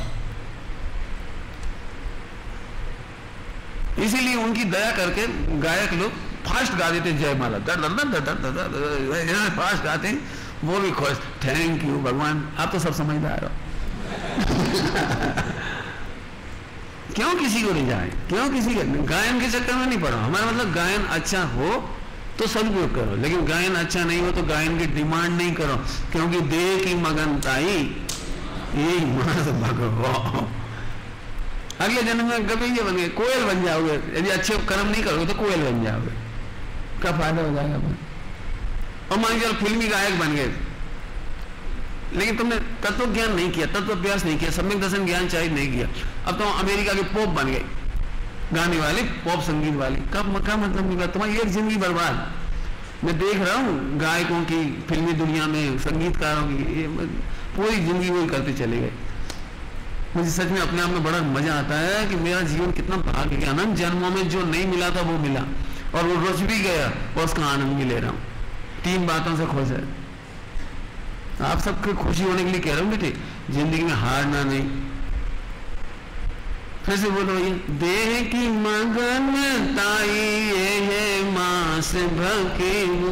इसीलिए उनकी दया करके गायक लोग फास्ट गा देते, जयमाला दर दर दर दर दर फास्ट गाते हैं, वो भी खुश। थैंक यू भगवान, आप तो सब समझदार हो। क्यों किसी को ले जाए, क्यों किसी के गायन के चक्कर में नहीं पड़ो। हमारा मतलब गायन अच्छा हो तो सदुपयोग करो, लेकिन गायन अच्छा नहीं हो तो गायन की डिमांड नहीं करो, क्योंकि देह की मगनताई यही मानस भगवान। अगले जन्म में गवैया बन गए, कोयल बन जाओगे, यदि अच्छे कर्म नहीं करोगे तो कोयल बन जाओगे, क्या फायदा हो जाएगा। और मान के फिल्मी गायक बन गए, लेकिन तुमने तत्व ज्ञान नहीं किया, तत्व अभ्यास नहीं किया, सम्यक दर्शन ज्ञान चाहिए नहीं किया, अब तुम अमेरिका के पॉप बन गए, गाने वाले, पॉप संगीत वाले, कब क्या मतलब निकला, तुम्हारी एक जिंदगी बर्बाद। मैं देख रहा हूँ गायकों की, फिल्मी दुनिया में संगीतकारों की, पूरी जिंदगी वही करते चले गए। मुझे सच में अपने आप में बड़ा मजा आता है कि मेरा जीवन कितना भाग्य के अनंत जन्मों में जो नहीं मिला था वो मिला, और वो रुच भी गया और उसका आनंद भी ले रहा हूँ। 3 बातों से खुश है। आप सबको खुशी होने के लिए कह रहा हूँ बेटे, जिंदगी में हारना नहीं। फिर से बोलो, ये देह की मगनताई ये है मास भके वो।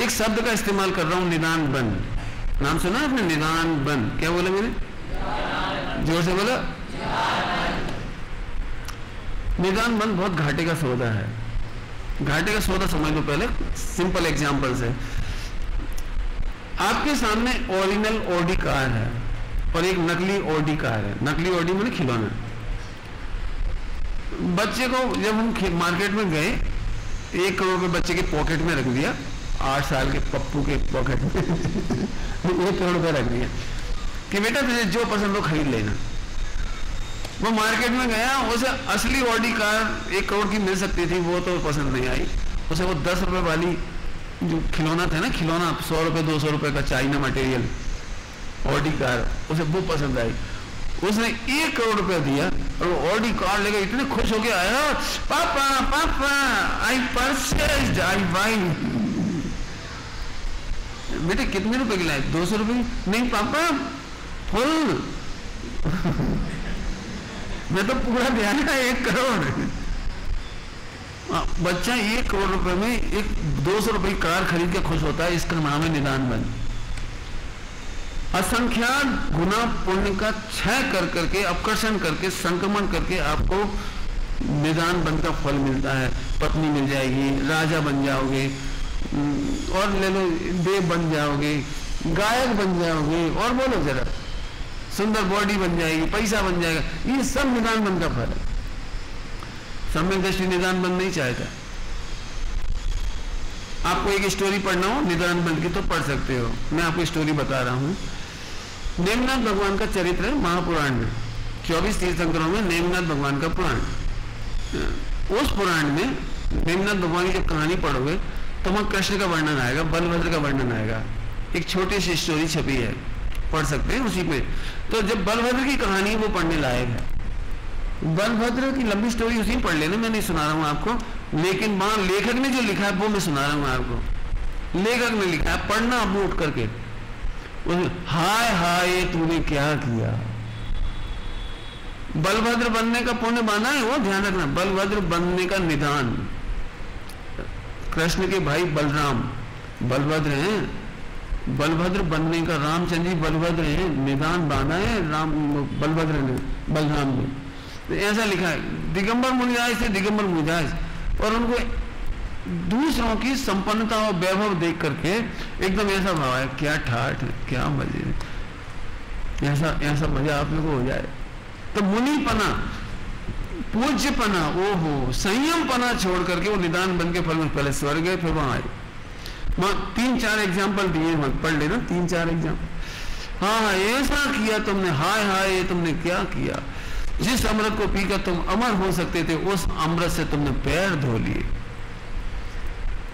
एक शब्द का इस्तेमाल कर रहा हूं, निदान बन। नाम सुना आपने? निदान बन। क्या बोला मैंने? जोर से बोला। निदान बन बहुत घाटे का सौदा है। घाटे का सौदा समझ लो पहले, सिंपल एग्जांपल से। आपके सामने ओरिजिनल ऑडी कार है और एक नकली ऑडी कार है। नकली ऑडी मैंने खिलौना। बच्चे को जब हम मार्केट में गए, 1 करोड़ रुपए बच्चे के पॉकेट में रख दिया, 8 साल के पप्पू के पॉकेट में 1 करोड़ रुपए रख दिया कि बेटा तुझे जो पसंद हो खरीद लेना। वो मार्केट में गया, उसे असली ऑडी कार 1 करोड़ की मिल सकती थी, वो तो पसंद नहीं आई उसे। वो 10 रुपए वाली जो खिलौना था ना, खिलौना 100 रुपए 200 रुपए का चाइना मटेरियल ऑडी कार, उसे वो पसंद आई। उसने 1 करोड़ रुपया दिया और वो ऑडी कार लेकर इतने खुश हो गया, आया पापा पापा आई परचेज्ड आई बाई। बेटे कितने रुपए की लाई? 200 रुपए। नहीं पापा फुल। मैं तो पूरा ध्यान है 1 करोड़। बच्चा 1 करोड़ रुपए में एक 200 रुपए की कार खरीद के खुश होता है, इसका नाम है निदान बन। असंख्यात गुना पुण्य का क्षय कर करके, अपकर्षण करके, संक्रमण करके आपको निदान बन का फल मिलता है। पत्नी मिल जाएगी, राजा बन जाओगे, और ले लो, देव बन जाओगे, गायक बन जाओगे, और बोलो जरा, सुंदर बॉडी बन जाएगी, पैसा बन जाएगा। ये सब निदान बन का फल है। सम्यक दृष्टि निदान बन नहीं चाहता। आपको एक स्टोरी पढ़ना हो निदान बंद की तो पढ़ सकते हो। मैं आपको स्टोरी बता रहा हूं। नेमिनाथ भगवान का चरित्र है महापुराण में, 24 तीर्थंकरों में नेमिनाथ भगवान का पुराण। उस पुराण में नेमिनाथ भगवान की जब कहानी पढ़ोगे तो वहां कृष्ण का वर्णन आएगा, बलभद्र का वर्णन आएगा। एक छोटी सी स्टोरी छपी है, पढ़ सकते हैं उसी पे। तो जब बलभद्र की कहानी वो पढ़ने लायक है। बलभद्र की लंबी स्टोरी उसी में पढ़ लेना, मैं नहीं सुना रहा हूं आपको, लेकिन वहां लेखक ने जो लिखा है वो मैं सुना रहा हूं आपको। लेखक ने लिखा है, पढ़ना आप उठ करके, हाय हाय तूने क्या किया। बलभद्र बनने का पुण्य माना है वो, ध्यान रखना। बलभद्र बनने का निदान, कृष्ण के भाई बलराम बलभद्र हैं, बलभद्र बनने का रामचंद्र जी बलभद्र हैं, निदान बांधा है राम बलभद्र ने, बलराम ने। तो ऐसा लिखा है, दिगंबर मुनिराज थे, दिगंबर मुनिराज, और उनको दूसरों की संपन्नता और वैभव देख करके एकदम ऐसा भाव है, क्या ठाठ है, क्या मजे, ऐसा मजा आप लोगों को हो जाए। तो मुनिपना, पूज्यपना, ओहो, संयमपना छोड़ करके वो निदान बन के फल में पहले स्वर्ग गए, फिर वहां आए। वहां 3-4 एग्जाम्पल दिए, पढ़ लेना 3-4 एग्जाम्पल। हाँ, ऐसा किया तुमने, हाय हाय तुमने क्या किया। जिस अमृत को पीकर तुम अमर हो सकते थे, उस अमृत से तुमने पैर धो लिए।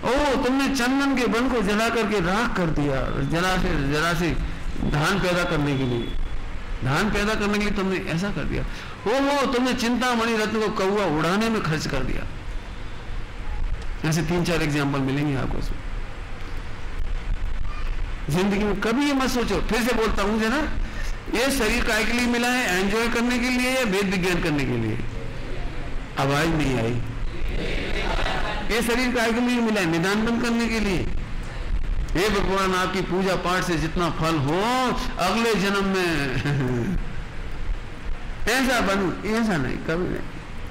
ओ, तुमने चंदन के वन को जला करके राख कर दिया, जरा से धान पैदा करने के लिए, धान पैदा करने के लिए तुमने ऐसा कर दिया। ओ, तुमने चिंतामणि रत्न को कौवा उड़ाने में खर्च कर दिया। ऐसे 3-4 एग्जाम्पल मिलेंगे आपको। जिंदगी में कभी ये मत सोचो, फिर से बोलता हूं जरा, ये शरीर काय के लिए मिला है, एंजॉय करने के लिए या वेद विज्ञान करने के लिए? आवाज नहीं आई। ये शरीर काय के लिए मिला है? निदान बंद करने के लिए। हे भगवान, आपकी पूजा पाठ से जितना फल हो अगले जन्म में ऐसा बनूं, ऐसा नहीं, कभी नहीं।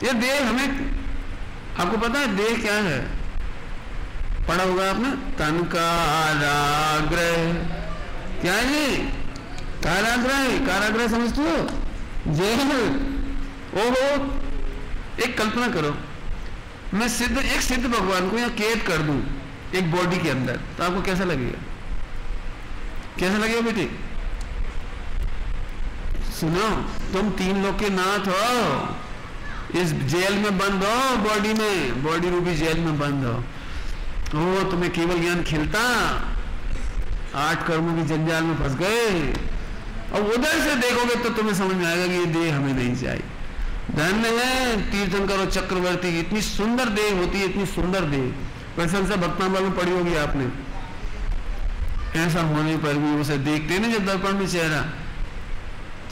ये देह हमें, आपको पता है देह क्या है? पढ़ा होगा आपने, तन काराग्रह। क्या है ये? काराग्रह। काराग्रह समझते हो? जेल। ओहो, एक कल्पना करो, मैं एक सिद्ध भगवान को यहाँ कैद कर दूं एक बॉडी के अंदर, तो आपको कैसा लगेगा? कैसा लगेगा बेटी? सुनो, तुम 3 लोग के नाथ हो, इस जेल में बंद हो, बॉडी में, बॉडी रूपी जेल में बंद हो। ओ, तुम्हें केवल ज्ञान खिलता, 8 कर्मों की जंजाल में फंस गए। और उधर से देखोगे तो तुम्हें समझ में आएगा कि ये देह हमें नहीं चाहिए। धन्य है तीर्थंकर और चक्रवर्ती की, इतनी सुंदर देह होती है, इतनी सुंदर देह। प्रशंसा भक्तनामा में पढ़ी होगी आपने। ऐसा होने पर भी उसे देखते नहीं जब दर्पण में चेहरा।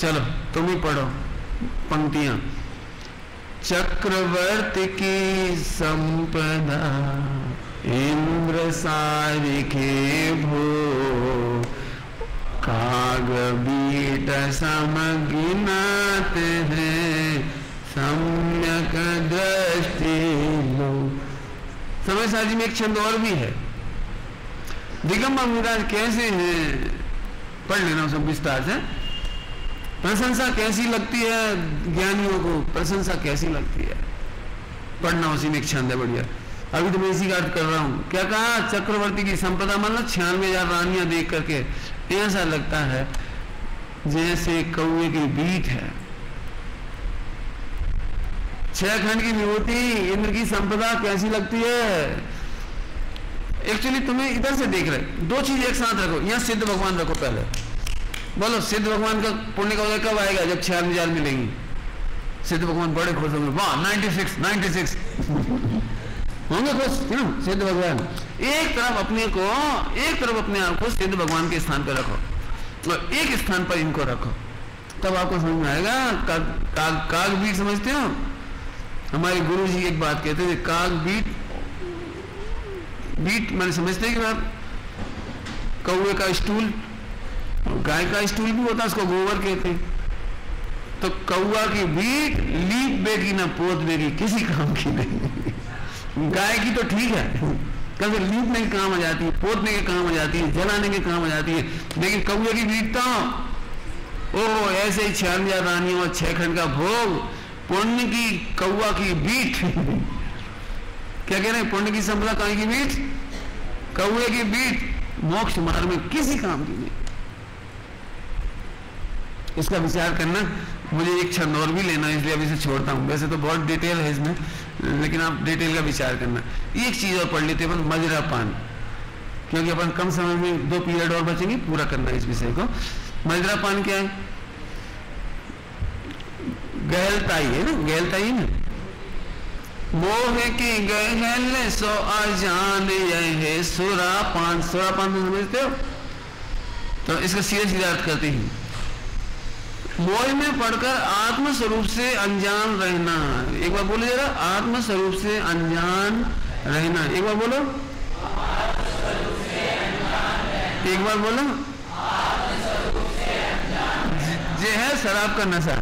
चलो तुम ही पढ़ो पंक्तियां। चक्रवर्ती की संपदा इंद्र सारिके भो, काग बीट समगिनाते हैं सम्यक दृष्टि लो। समय साजी में एक छंद और भी है। दिगंबर मुनिराज कैसे हैं, पढ़ लेना सब विस्तार से। प्रशंसा कैसी लगती है ज्ञानियों को, प्रशंसा कैसी लगती है, पढ़ना उसी में एक छंद है बढ़िया। अभी तो मैं इसी का अर्थ कर रहा हूं। क्या कहा? चक्रवर्ती की संपदा, मतलब 96,000 रानियां देख करके ऐसा लगता है जैसे कौवे की बीट है। 6 खंड की विभूति, इंद्र की संपदा कैसी लगती है? एक्चुअली तुम्हें इधर से देख रहे, 2 चीज एक साथ रखो। यहाँ सिद्ध भगवान रखो पहले, बोलो सिद्ध भगवान का पुण्य का उदय कब आएगा? जब 96,000 मिलेंगी। सिद्ध भगवान बड़े खुश होंगे, वाह 96 होंगे खुश, सिद्ध भगवान। एक तरफ अपने आप को सिद्ध भगवान के स्थान पर रखो और एक स्थान पर इनको रखो, तब आपको समझ में आएगा। काग बीट समझते हो? हमारे गुरु जी एक बात कहते थे, काग बीट मैंने समझते कि आप कौवे का स्टूल, गाय का स्टूल भी होता है, उसको गोबर कहते हैं। तो कौवा की बीट लीप बेगी ना पोत बेगी, किसी काम की नहीं। गाय की तो ठीक है, कभी लीपने के काम आ जाती है, पोतने के काम आ जाती है, जलाने के काम आ जाती है। लेकिन कौए की बीट तो ओ ऐसे ही 46 रानियों और 6 खंड का भोग, पुण्य की कौआ की बीट क्या कह रहे हैं, पुण्य की संपदा कहीं की बीट, कौए की बीट, मोक्ष मार्ग में किसी काम की नहीं। इसका विचार करना। मुझे एक क्षण और भी लेना है, इसलिए अभी से छोड़ता हूं। वैसे तो बहुत डिटेल है इसमें, लेकिन आप डिटेल का विचार करना। एक चीज और पढ़ लेते अपन, मदिरा पान, क्योंकि अपन कम समय में 2 पीरियड और बचेंगे, पूरा करना है इस विषय को। मदिरा पान क्या है? गहलताई है ना, गहलताई ना, मोह की गहल सो अजान है सुरापान। सुरापान तो समझते हो? तो इसका सीधे सीधा अर्थ करते हैं, मोह में पढ़कर आत्म स्वरूप से अनजान रहना। एक बार बोलो जरा, आत्म स्वरूप से अनजान रहना। एक बार बोलो, एक बार बोलो। ये है शराब का नशा।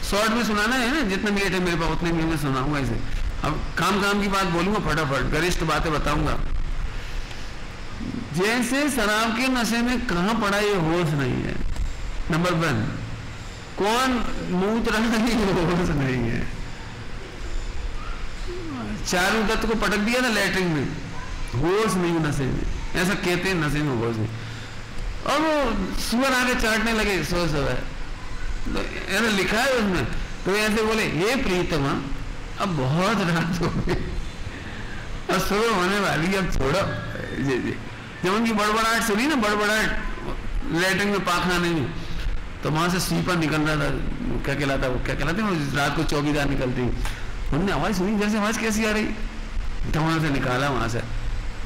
शॉर्ट में सुनाना है ना, जितने मिनट है मेरे पास उतने मिनट में सुनाऊंगा इसे। अब काम की बात बोलूंगा फटाफट, गरिष्ठ बातें बताऊंगा। जैसे शराब के नशे में कहां पड़ा ये होश नहीं है। नंबर 1, कौन मूत रहा है ये होश नहीं है। चारू दत्त को पटक दिया ना लैट्रिन में, होश नहीं नशे में, ऐसा कहते हैं नशे में होश नहीं। और वो सुअर आके चाटने लगे सो है, तो लिखा है उसमें। तो ऐसे बोले, ये प्रीतमा अब बहुत रात हो गई और सुबह होने वाली, अब छोड़ो। जब उनकी बड़बड़ाहट सुनी ना, बड़बड़ाहट लैट्रिन में, पाखाने में, तो वहां से स्वीपर निकल रहा था, क्या कहलाता, वो क्या कहलाते हैं, रात को चौकीदार निकलती। उन्होंने आवाज सुनी, जैसे आवाज कैसी आ रही, तो वहां से निकाला। वहां से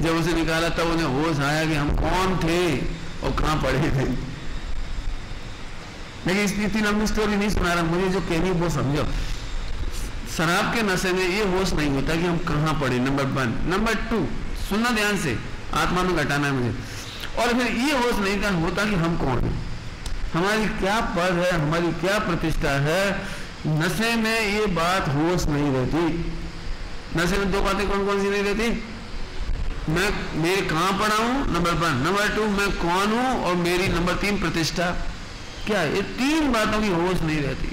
जब उसे निकाला तब उन्हें होश आया कि हम कौन थे और कहां पड़े थे। लेकिन इतनी लंबी स्टोरी नहीं सुना रहा, मुझे जो कहनी वो समझो। शराब के नशे में ये होश नहीं होता कि हम कहां पड़े, नंबर 1। नंबर 2, सुनना ध्यान से, आत्मा में घटाना है मुझे। और फिर ये होश नहीं होता कि हम कौन है, हमारी क्या पद है, हमारी क्या प्रतिष्ठा है। नशे में ये बात होश नहीं रहती। नशे में 2 बातें कौन कौन सी नहीं रहती? मैं कहां पड़ा हूं, नंबर 1। नंबर 2, मैं कौन हूं, और मेरी नंबर 3 प्रतिष्ठा क्या है। ये 3 बातों की होश नहीं रहती।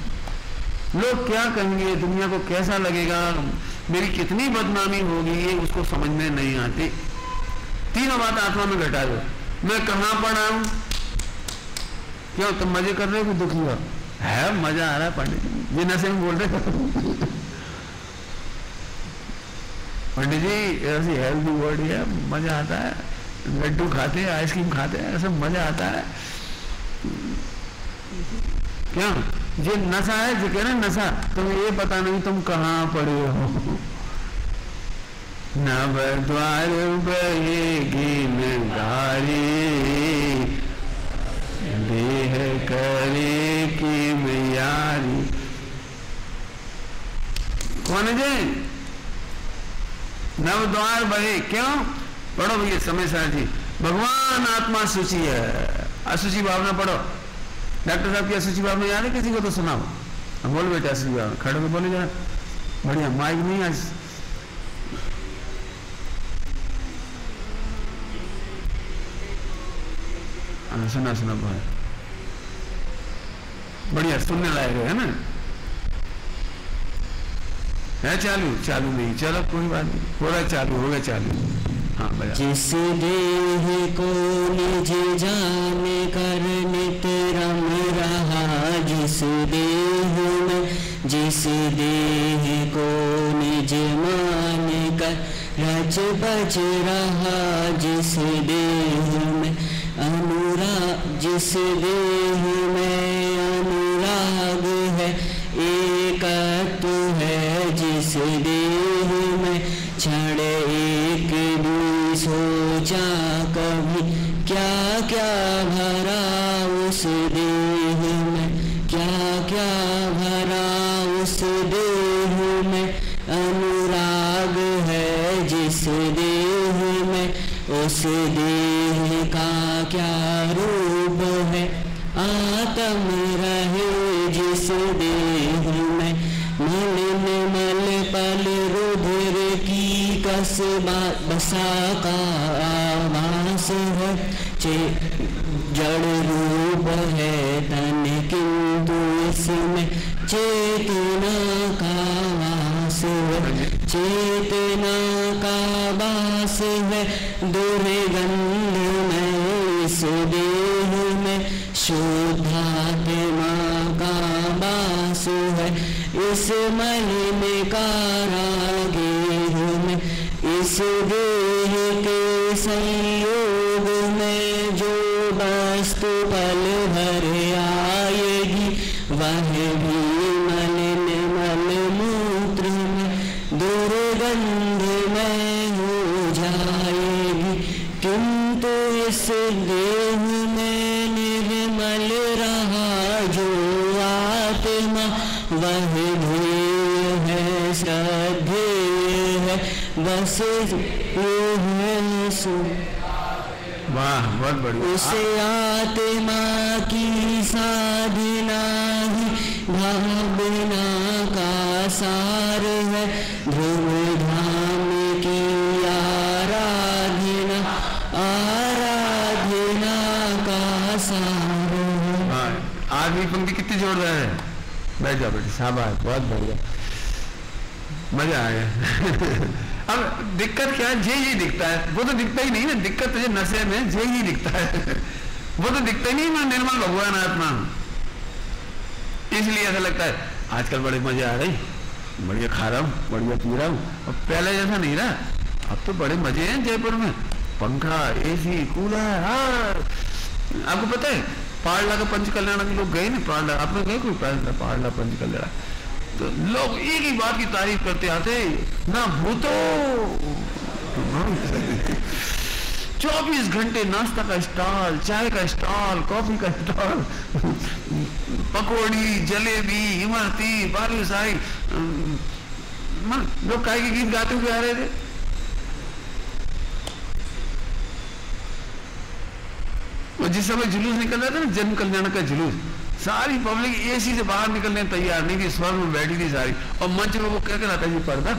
लोग क्या कहेंगे, दुनिया को कैसा लगेगा, मेरी कितनी बदनामी होगी, ये उसको समझ में नहीं आती। तीनों बात आत्मा में घटा दो। मैं कहां पड़ा हूं, क्यों तुम मजे कर रहे हो कि दुखी हो? है मजा आ रहा है पंडित जी, ये नशे में बोल रहे पंडित जी ऐसी हेल्दी बॉडी है, मजा आता है, लड्डू खाते हैं, आइसक्रीम खाते हैं, ऐसा मजा आता है। क्या ये नशा है, जो कह रहे नशा, तुम्हें ये पता नहीं तुम कहां पड़े हो। नव द्वार बहेगी नगारी, देह करे की मैयारी। कौन है जी? नव द्वार बहे, क्यों? पढ़ो भैया समय सार जी। भगवान आत्मा सूची है, असूची भावना पढ़ो। डॉक्टर साहब की असूची भावना याद है किसी को? तो सुनाओ, बोलो बेटा असूची भावना, खड़े होकर बोले जरा, बढ़िया। माइक नहीं आज, सुना सुना बहुत बढ़िया, सुनने लायक है ना। है चालू? चालू नहीं, चलो कोई बात नहीं, हो रहा चालू, हो गया चालू। हाँ बजा। जिस देह को निज जान कर नित रम रहा, जिस देह में, जिस देह को निज मान कर रच बज रहा, जिस देह में अनुराग, जिस देह में अनुराग है, एकत्व है, जिस देह में क्षण एक भी सोचा कभी, क्या क्या भरा उस देह में, क्या क्या भरा उस देह में, अनुराग है जिस देह में, उस देह का क्या रूप है, आत्म रहे जिस देह में, मलिन मल पल रुधिर की बसा का आवास है, जड़ रूप है तन किंतु इसमें चेतना का वास है, चेतना का वास है। दुर्गंध में इस देह में शुद्धात्मा का वास है, इस मलिन कारागृह में इस देह के संयोग में जो वस्तु पल भर आएगी वह भी मलिन मल मूत्र में दुर्गंध में हो जाएगी, किंतु इस देह में निर्मल रहा जो आत्मा वह ध्येय है, श्रद्धेय है, बस वाह बहुत बढ़िया। उस आत्मा की साधना ही भावना का सार है, ध्रुव धाम की आराधना आराधना का सार है। आदमी पंक्ति कितनी जोरदार है। बैठ जाओ बेटी, शाबाश, बहुत बढ़िया, मजा आ गया। अब दिक्कत क्या है, जे ही दिखता है, वो तो दिखता ही नहीं ना, दिक्कत तुझे नशे में जे ही दिखता है, वो तो दिखता ही नहीं, मैं निर्मल भगवान आत्मा, इसलिए ऐसा लगता है आजकल बड़े मजे आ रहे, बढ़िया खा रहा हूँ, बढ़िया पी रहा हूँ, और पहले जैसा नहीं रहा, अब तो बड़े मजे हैं जयपुर में, पंखा, एसी, कूलर, आपको पता है पारला का पंच कल्याण के लोग गए ना, पारला, आपने गए कोई पारला पंच कल्याण, तो लोग एक ही बात की तारीफ करते आते ना, भूतो 24 घंटे नाश्ता का स्टॉल, चाय का स्टॉल, कॉफी का स्टॉल, पकौड़ी, जलेबी, इमरती, बालूशाही, लोग काय के गीत गाते हुए आ रहे थे। वो जिस समय जुलूस निकल रहा था ना, जन्म कल्याण का जुलूस, सारी पब्लिक एसी से बाहर निकलने तैयार नहीं थी, स्वर्ग में बैठी थी सारी, और मंच में वो क्या कहलाता है पर्दा,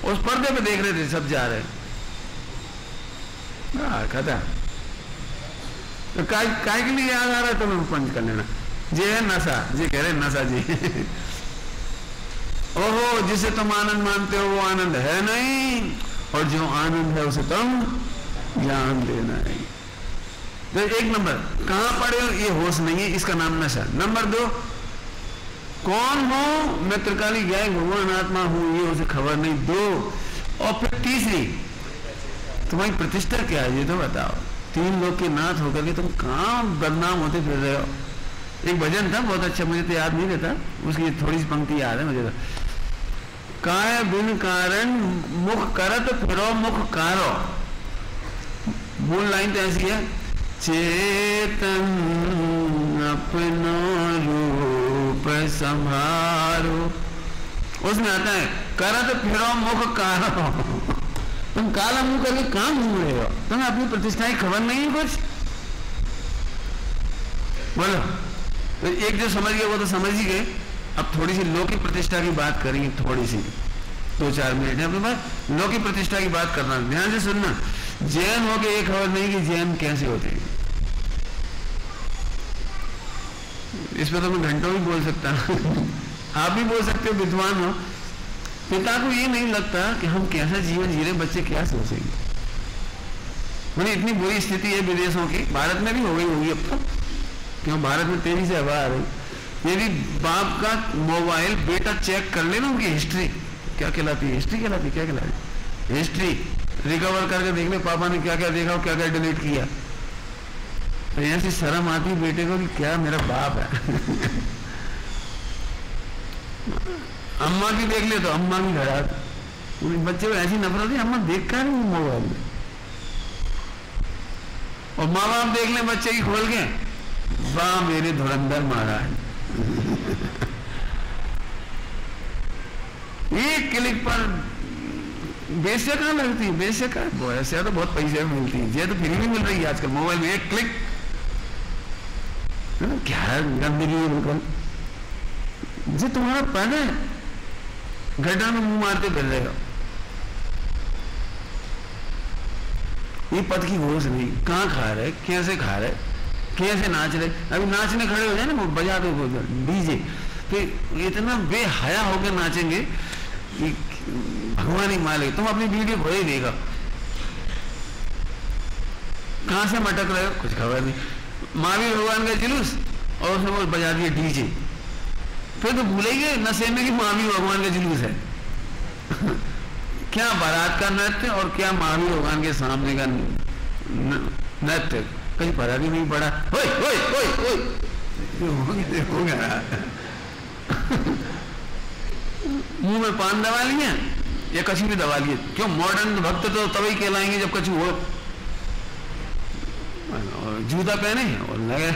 उस पर्दे पे देख रहे थे सब जा रहे हैं। खता तो काय के लिए याद आ रहा है तुम्हें पंच कल्याण, जे है नशा, जे कह रहे नशा जी। ओहो, जिसे तुम आनंद मानते हो वो आनंद है नहीं, और जो आनंद है उसे तुम ज्ञान देना है। तो एक नंबर कहां पड़े हो, ये होश नहीं है, इसका नाम नशा। नंबर 2, कौन हो, मैं त्रिकाली गाय भगवान आत्मा हूं, ये उसे खबर नहीं। 2, और फिर तीसरी, तुम्हारी प्रतिष्ठा क्या है ये तो बताओ। 3 लोग के नाथ होकर के तुम कहां बदनाम होते फिर रहे हो। एक भजन था बहुत अच्छा, मुझे तो याद नहीं रहता, उसकी थोड़ी सी पंक्ति याद है मुझे तो, काय बिन कारण मुख करत फिरो मुख कारो। मूल लाइन तो ऐसी है, चेतन अपनो रूप संभारो, उसमें आता है करत फिरो मुख कारो। तुम काला मुंह करके काम घूम रहे हो, तुम्हें अपनी प्रतिष्ठा की खबर नहीं है कुछ, बोलो। तो एक जो समझ गए वो तो समझ ही गए। अब थोड़ी सी लोक की प्रतिष्ठा की बात करेंगे, थोड़ी सी 2-4 मिनट है अपने पास, लोक की प्रतिष्ठा की बात करना, ध्यान से सुनना। जैन हो के ये खबर नहीं कि जैन कैसे होते हैं, इस पर तो मैं घंटों भी बोल सकता हूं। आप भी बोल सकते हो, विद्वान हो। पिता को ये नहीं लगता कि हम कैसा जीवन जी रहे, बच्चे क्या सोचेंगे। मैंने इतनी बुरी स्थिति है विदेशों की, भारत में भी हो गई होगी अब तो, क्यों भारत में तेजी से हवा आ रही। यदि बाप का मोबाइल बेटा चेक कर लेना, उनकी हिस्ट्री क्या कहलाती है, हिस्ट्री कहलाती, क्या कहलाती, हिस्ट्री रिकवर करके देख ले पापा ने क्या क्या देखा और क्या क्या डिलीट किया, तो ऐसी शर्म आती बेटे को कि क्या मेरा बाप है। अम्मा की देख ले तो अम्मा की घर आती, बच्चे को ऐसी नफरत है, अम्मा देख कर नहीं मोबाइल में। और माँ बाप देख ले बच्चे की खोल के, वाह मेरे धुरंधर महाराज। एक क्लिक पर बेसिया कहाँ लगती है, बेसिया का ऐसे तो बहुत पैसे मिलती है, ये तो फ्री भी मिल रही है आजकल मोबाइल में, एक क्लिक। क्या गंदगी है बिल्कुल, जो तुम्हारा पन है, गड्ढा में मुंह मारते फिर रहे हो। ये पद की होश नहीं, कहाँ खा रहे, कैसे खा रहे, कैसे नाच रहे। अभी नाचने खड़े हो जाए ना, बजा दो डीजे, फिर इतना बेहया होकर नाचेंगे कि भगवान ही मालिक। तुम अपनी वीडियो भरे देगा, कहां से मटक रहे हो कुछ खबर नहीं। महावीर भगवान का जुलूस और उसने वो बजा दिए डीजे, फिर तो भूलेंगे नशे में कि महावीर भगवान का जुलूस है। क्या बारात का नृत्य और क्या महावीर भगवान के सामने का नृत्य, कहीं पता भी नहीं पड़ा। ओए ओए ओए ओए देखो मुंह में पान दबा लिया या कछु भी दबा लिए। क्यों, मॉडर्न भक्त तो तभी कहलाएंगे जब कछु हो, जूता पहने और लगे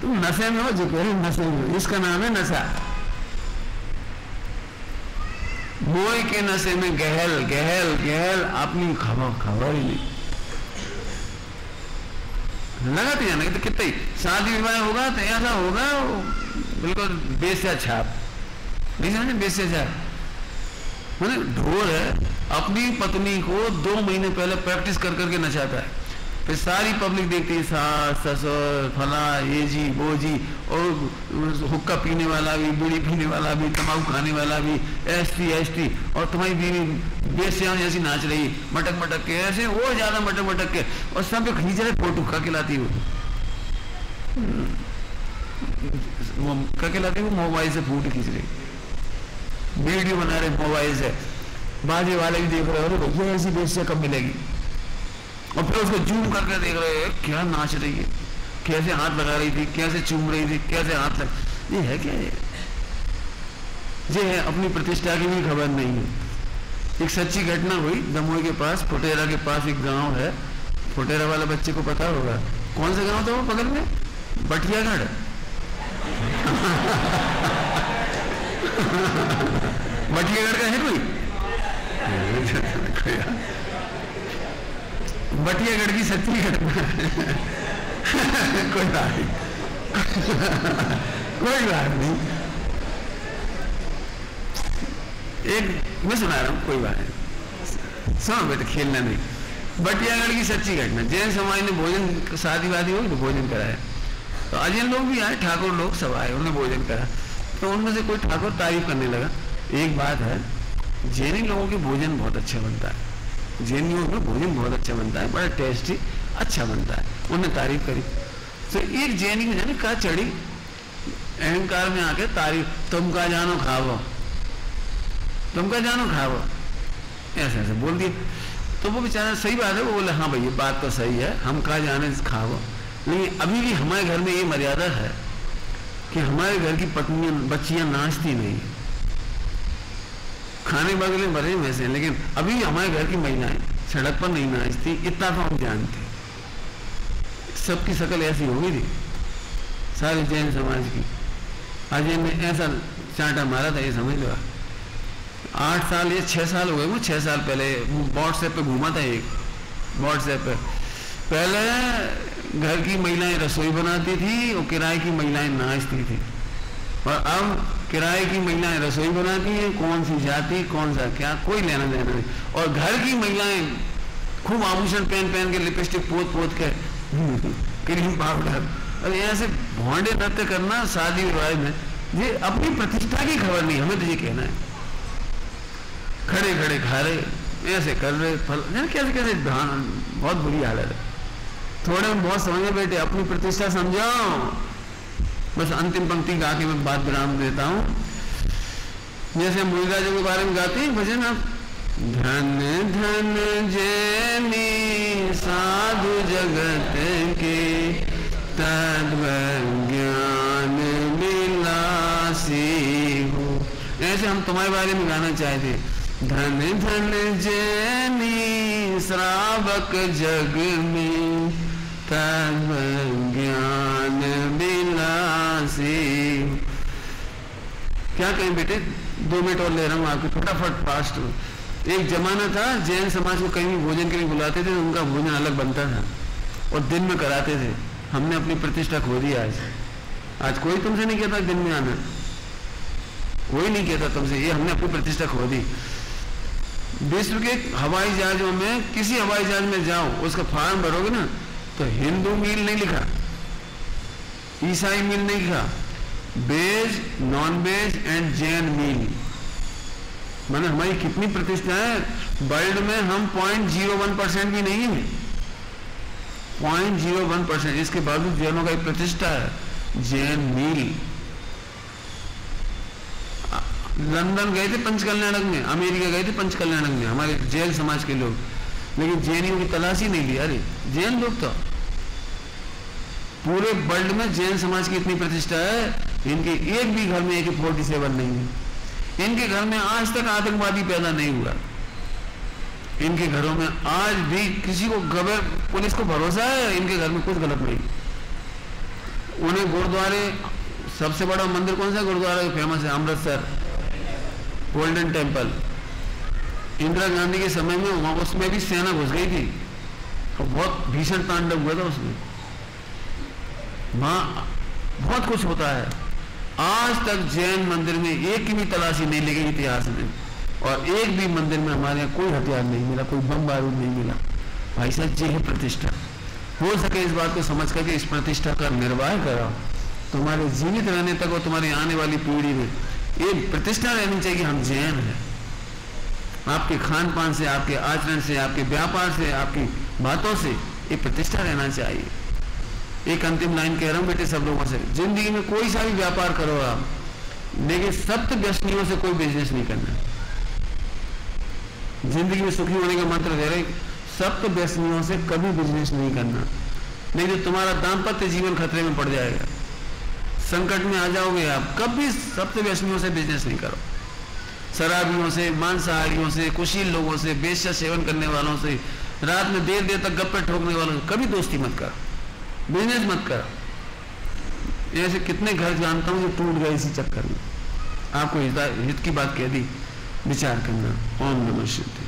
तुम नशे में हो, जो कह रहे नशे में, इसका नाम है नशा। मोह के नशे में गहल गहल गहल, अपनी खबर ही नहीं लगाते जाना। तो कितने शादी विवाह होगा तो ऐसा होगा बिल्कुल बेस्या छाप, नहीं समझे, बेस्या छाप मैंने ढोल है, अपनी पत्नी को 2 महीने पहले प्रैक्टिस कर करके नचाता है, फिर सारी पब्लिक देखती है, सास ससुर फला ये जी वो जी, और हुक्का पीने वाला भी, बीड़ी पीने वाला भी, तंबाकू खाने वाला भी, एसटी, और तुम्हारी बीवी बेस्याम जैसी नाच रही मटक मटक के, ऐसे वो ज्यादा मटक मटक के, और सब खींच रहे फोटो, क्या कहलाती वो क्या कहलाती वो, मोबाइल से फोटो खींच रही, वीडियो बना रहे मोबाइल से, बाजे वाले भी देख रहे हो भैया ऐसी बेस्या कब मिलेगी, और फिर उसको जूम करके देख रहे हैं क्या नाच रही है, कैसे हाथ लगा रही थी, कैसे चूम रही थी, कैसे हाथ लग, ये है क्या, ये है अपनी प्रतिष्ठा की भी खबर नहीं है। एक सच्ची घटना हुई दमोह के पास, फुटेरा के पास एक गांव है, फुटेरा वाला बच्चे को पता होगा, कौन सा गांव था वो बगल में, बटियागढ़। बटियागढ़ का है कोई बटियागढ़ की सच्ची घटना कोई बात नहीं, कोई बात नहीं, एक मैं सुना रहा हूँ, कोई बात नहीं, सुनो बेटे खेलना नहीं। बटियागढ़ की सच्ची घटना, जैन समाज ने भोजन, शादी वादी हुई तो भोजन कराया, तो अजैन लोग भी आए, ठाकुर लोग सब आए, उन्होंने भोजन करा, तो उनमें से कोई ठाकुर तारीफ करने लगा। एक बात है, जैनी लोगों के भोजन बहुत अच्छा बनता है, जैनियों में भोजन बहुत अच्छा बनता है, बड़ा टेस्टी अच्छा बनता है, उन्होंने तारीफ करी। तो एक जैनी ने कहा चढ़ी अहंकार में आके तारीफ, तुम का जानो खाओ, तुम का जानो खाओ, ऐसे ऐसे बोल दिए। तो वो बेचारा, सही बात है, वो बोले हाँ भाई ये बात तो सही है, हम का जाने खाओ, लेकिन अभी भी हमारे घर में ये मर्यादा है कि हमारे घर की पत्नियां बच्चियां नाचती नहीं, खाने बगले भरे वैसे, लेकिन अभी हमारे घर की महिलाएं सड़क पर नहीं नाचती, इतना तो हम जानते। सबकी शकल ऐसी होगी थी सारे जैन समाज की। अजय ने ऐसा चांटा मारा था, ये समझ लो 8 साल या 6 साल हुए, वो 6 साल पहले व्हाट्सएप पे घूमा था, एक व्हाट्सएप पे, पहले घर की महिलाएं रसोई बनाती थी और किराए की महिलाएं नाचती थी, और अब किराए की महिलाएं रसोई बनाती हैं, कौन सी जाति कौन सा क्या कोई लेना देना नहीं, और घर की महिलाएं खूब आभूषण पहन पहन के, लिपस्टिक पोत पोत के, क्रीम पाउडर, और ऐसे भोंडे नृत्य करना शादी विवाह में, ये अपनी प्रतिष्ठा की खबर नहीं, हमें तो ये कहना है। खड़े खड़े खा रहे, ऐसे कर रहे, फल कैसे कैसे, बहुत बुरी हालत है। थोड़े में बहुत समझे बेटे, अपनी प्रतिष्ठा समझाओ। बस अंतिम पंक्ति गा के मैं बात विराम देता हूं। जैसे मुर्गा जी के बारे में गाते हैं भजन, आप धन धन जैनी साधु जगत के, तत्व ज्ञान विलासी हो, ऐसे हम तुम्हारे बारे में गाना चाहते। धन धन जैनी श्रावक जग में, तत्व ज्ञान विलासी। क्या कहें बेटे, 2 मिनट और ले रहा हूँ आपको, फटाफट फास्ट। एक जमाना था जैन समाज को कहीं भी भोजन के लिए बुलाते थे, उनका भोजन अलग बनता था और दिन में कराते थे। हमने अपनी प्रतिष्ठा खो दी आज कोई तुमसे नहीं कहता दिन में आना, कोई नहीं कहता तुमसे, ये हमने अपनी प्रतिष्ठा खो दी। विश्व के हवाई जहाजों में किसी हवाई जहाज में जाओ, उसका फॉर्म भरोगे ना तो हिंदू मील नहीं लिखा, ईसाई मील नहीं लिखा, veg, non veg and Jain meal. माने हमारी कितनी प्रतिष्ठा है वर्ल्ड में, हम 0.01% भी नहीं है, 0.01%। इसके बावजूद जैनों का एक प्रतिष्ठा है, जैन मील। लंदन गए थे पंचकल्याणक में, अमेरिका गए थे पंचकल्याणक में हमारे जैन समाज के लोग, लेकिन जैनियों की तलाश ही नहीं ली। अरे जैन लोग तो पूरे वर्ल्ड में जैन समाज की इतनी प्रतिष्ठा है, इनके एक भी घर में AK-47 नहीं है, इनके घर में आज तक आतंकवादी पैदा नहीं हुआ, इनके घरों में आज भी किसी को पुलिस को भरोसा है इनके घर में कुछ गलत नहीं। उन्हें गुरुद्वारे, सबसे बड़ा मंदिर कौन सा गुरुद्वारा फेमस है? Amritsar golden temple. इंदिरा गांधी के समय में वहां उसमें भी सेना घुस गई थी और बहुत भीषण तांडव हुआ था उसमें। वहां बहुत कुछ होता है। आज तक जैन मंदिर में एक की भी तलाशी नहीं ली गई इतिहास में, और एक भी मंदिर में हमारे यहाँ कोई हथियार नहीं मिला, कोई बम बारूद नहीं मिला। भाई साहब ये है प्रतिष्ठा। हो सके इस बात को समझ करके इस प्रतिष्ठा का निर्वाह कराओ, तुम्हारे जीवित रहने तक और तुम्हारी आने वाली पीढ़ी में ये प्रतिष्ठा रहनी चाहिए हम जैन हैं। आपके खान पान से, आपके आचरण से, आपके व्यापार से, आपकी बातों से ये प्रतिष्ठा रहना चाहिए। एक अंतिम लाइन कह रहा हूं बेटे सब लोगों से, जिंदगी में कोई सा भी व्यापार करो आप, लेकिन सप्त व्यसनियों से कोई बिजनेस नहीं करना। जिंदगी में सुखी होने का मंत्र दे रहे, सप्त व्यसनियों से कभी बिजनेस नहीं करना, नहीं तो तुम्हारा दाम्पत्य जीवन खतरे में पड़ जाएगा, संकट में आ जाओगे आप। कभी सप्त व्यसनियों से बिजनेस नहीं करो, शराबियों से, मांसाहारियों से, कुशील लोगों से, बेश्या सेवन करने वालों से, रात में देर देर तक गप्पे ठोकने वालों से कभी दोस्ती मत करो, बिजनेस मत करो। ऐसे कितने घर जानता हूं जो टूट गए इसी चक्कर में। आपको हित की बात कह दी, विचार करना। ओम नमः शिवाय।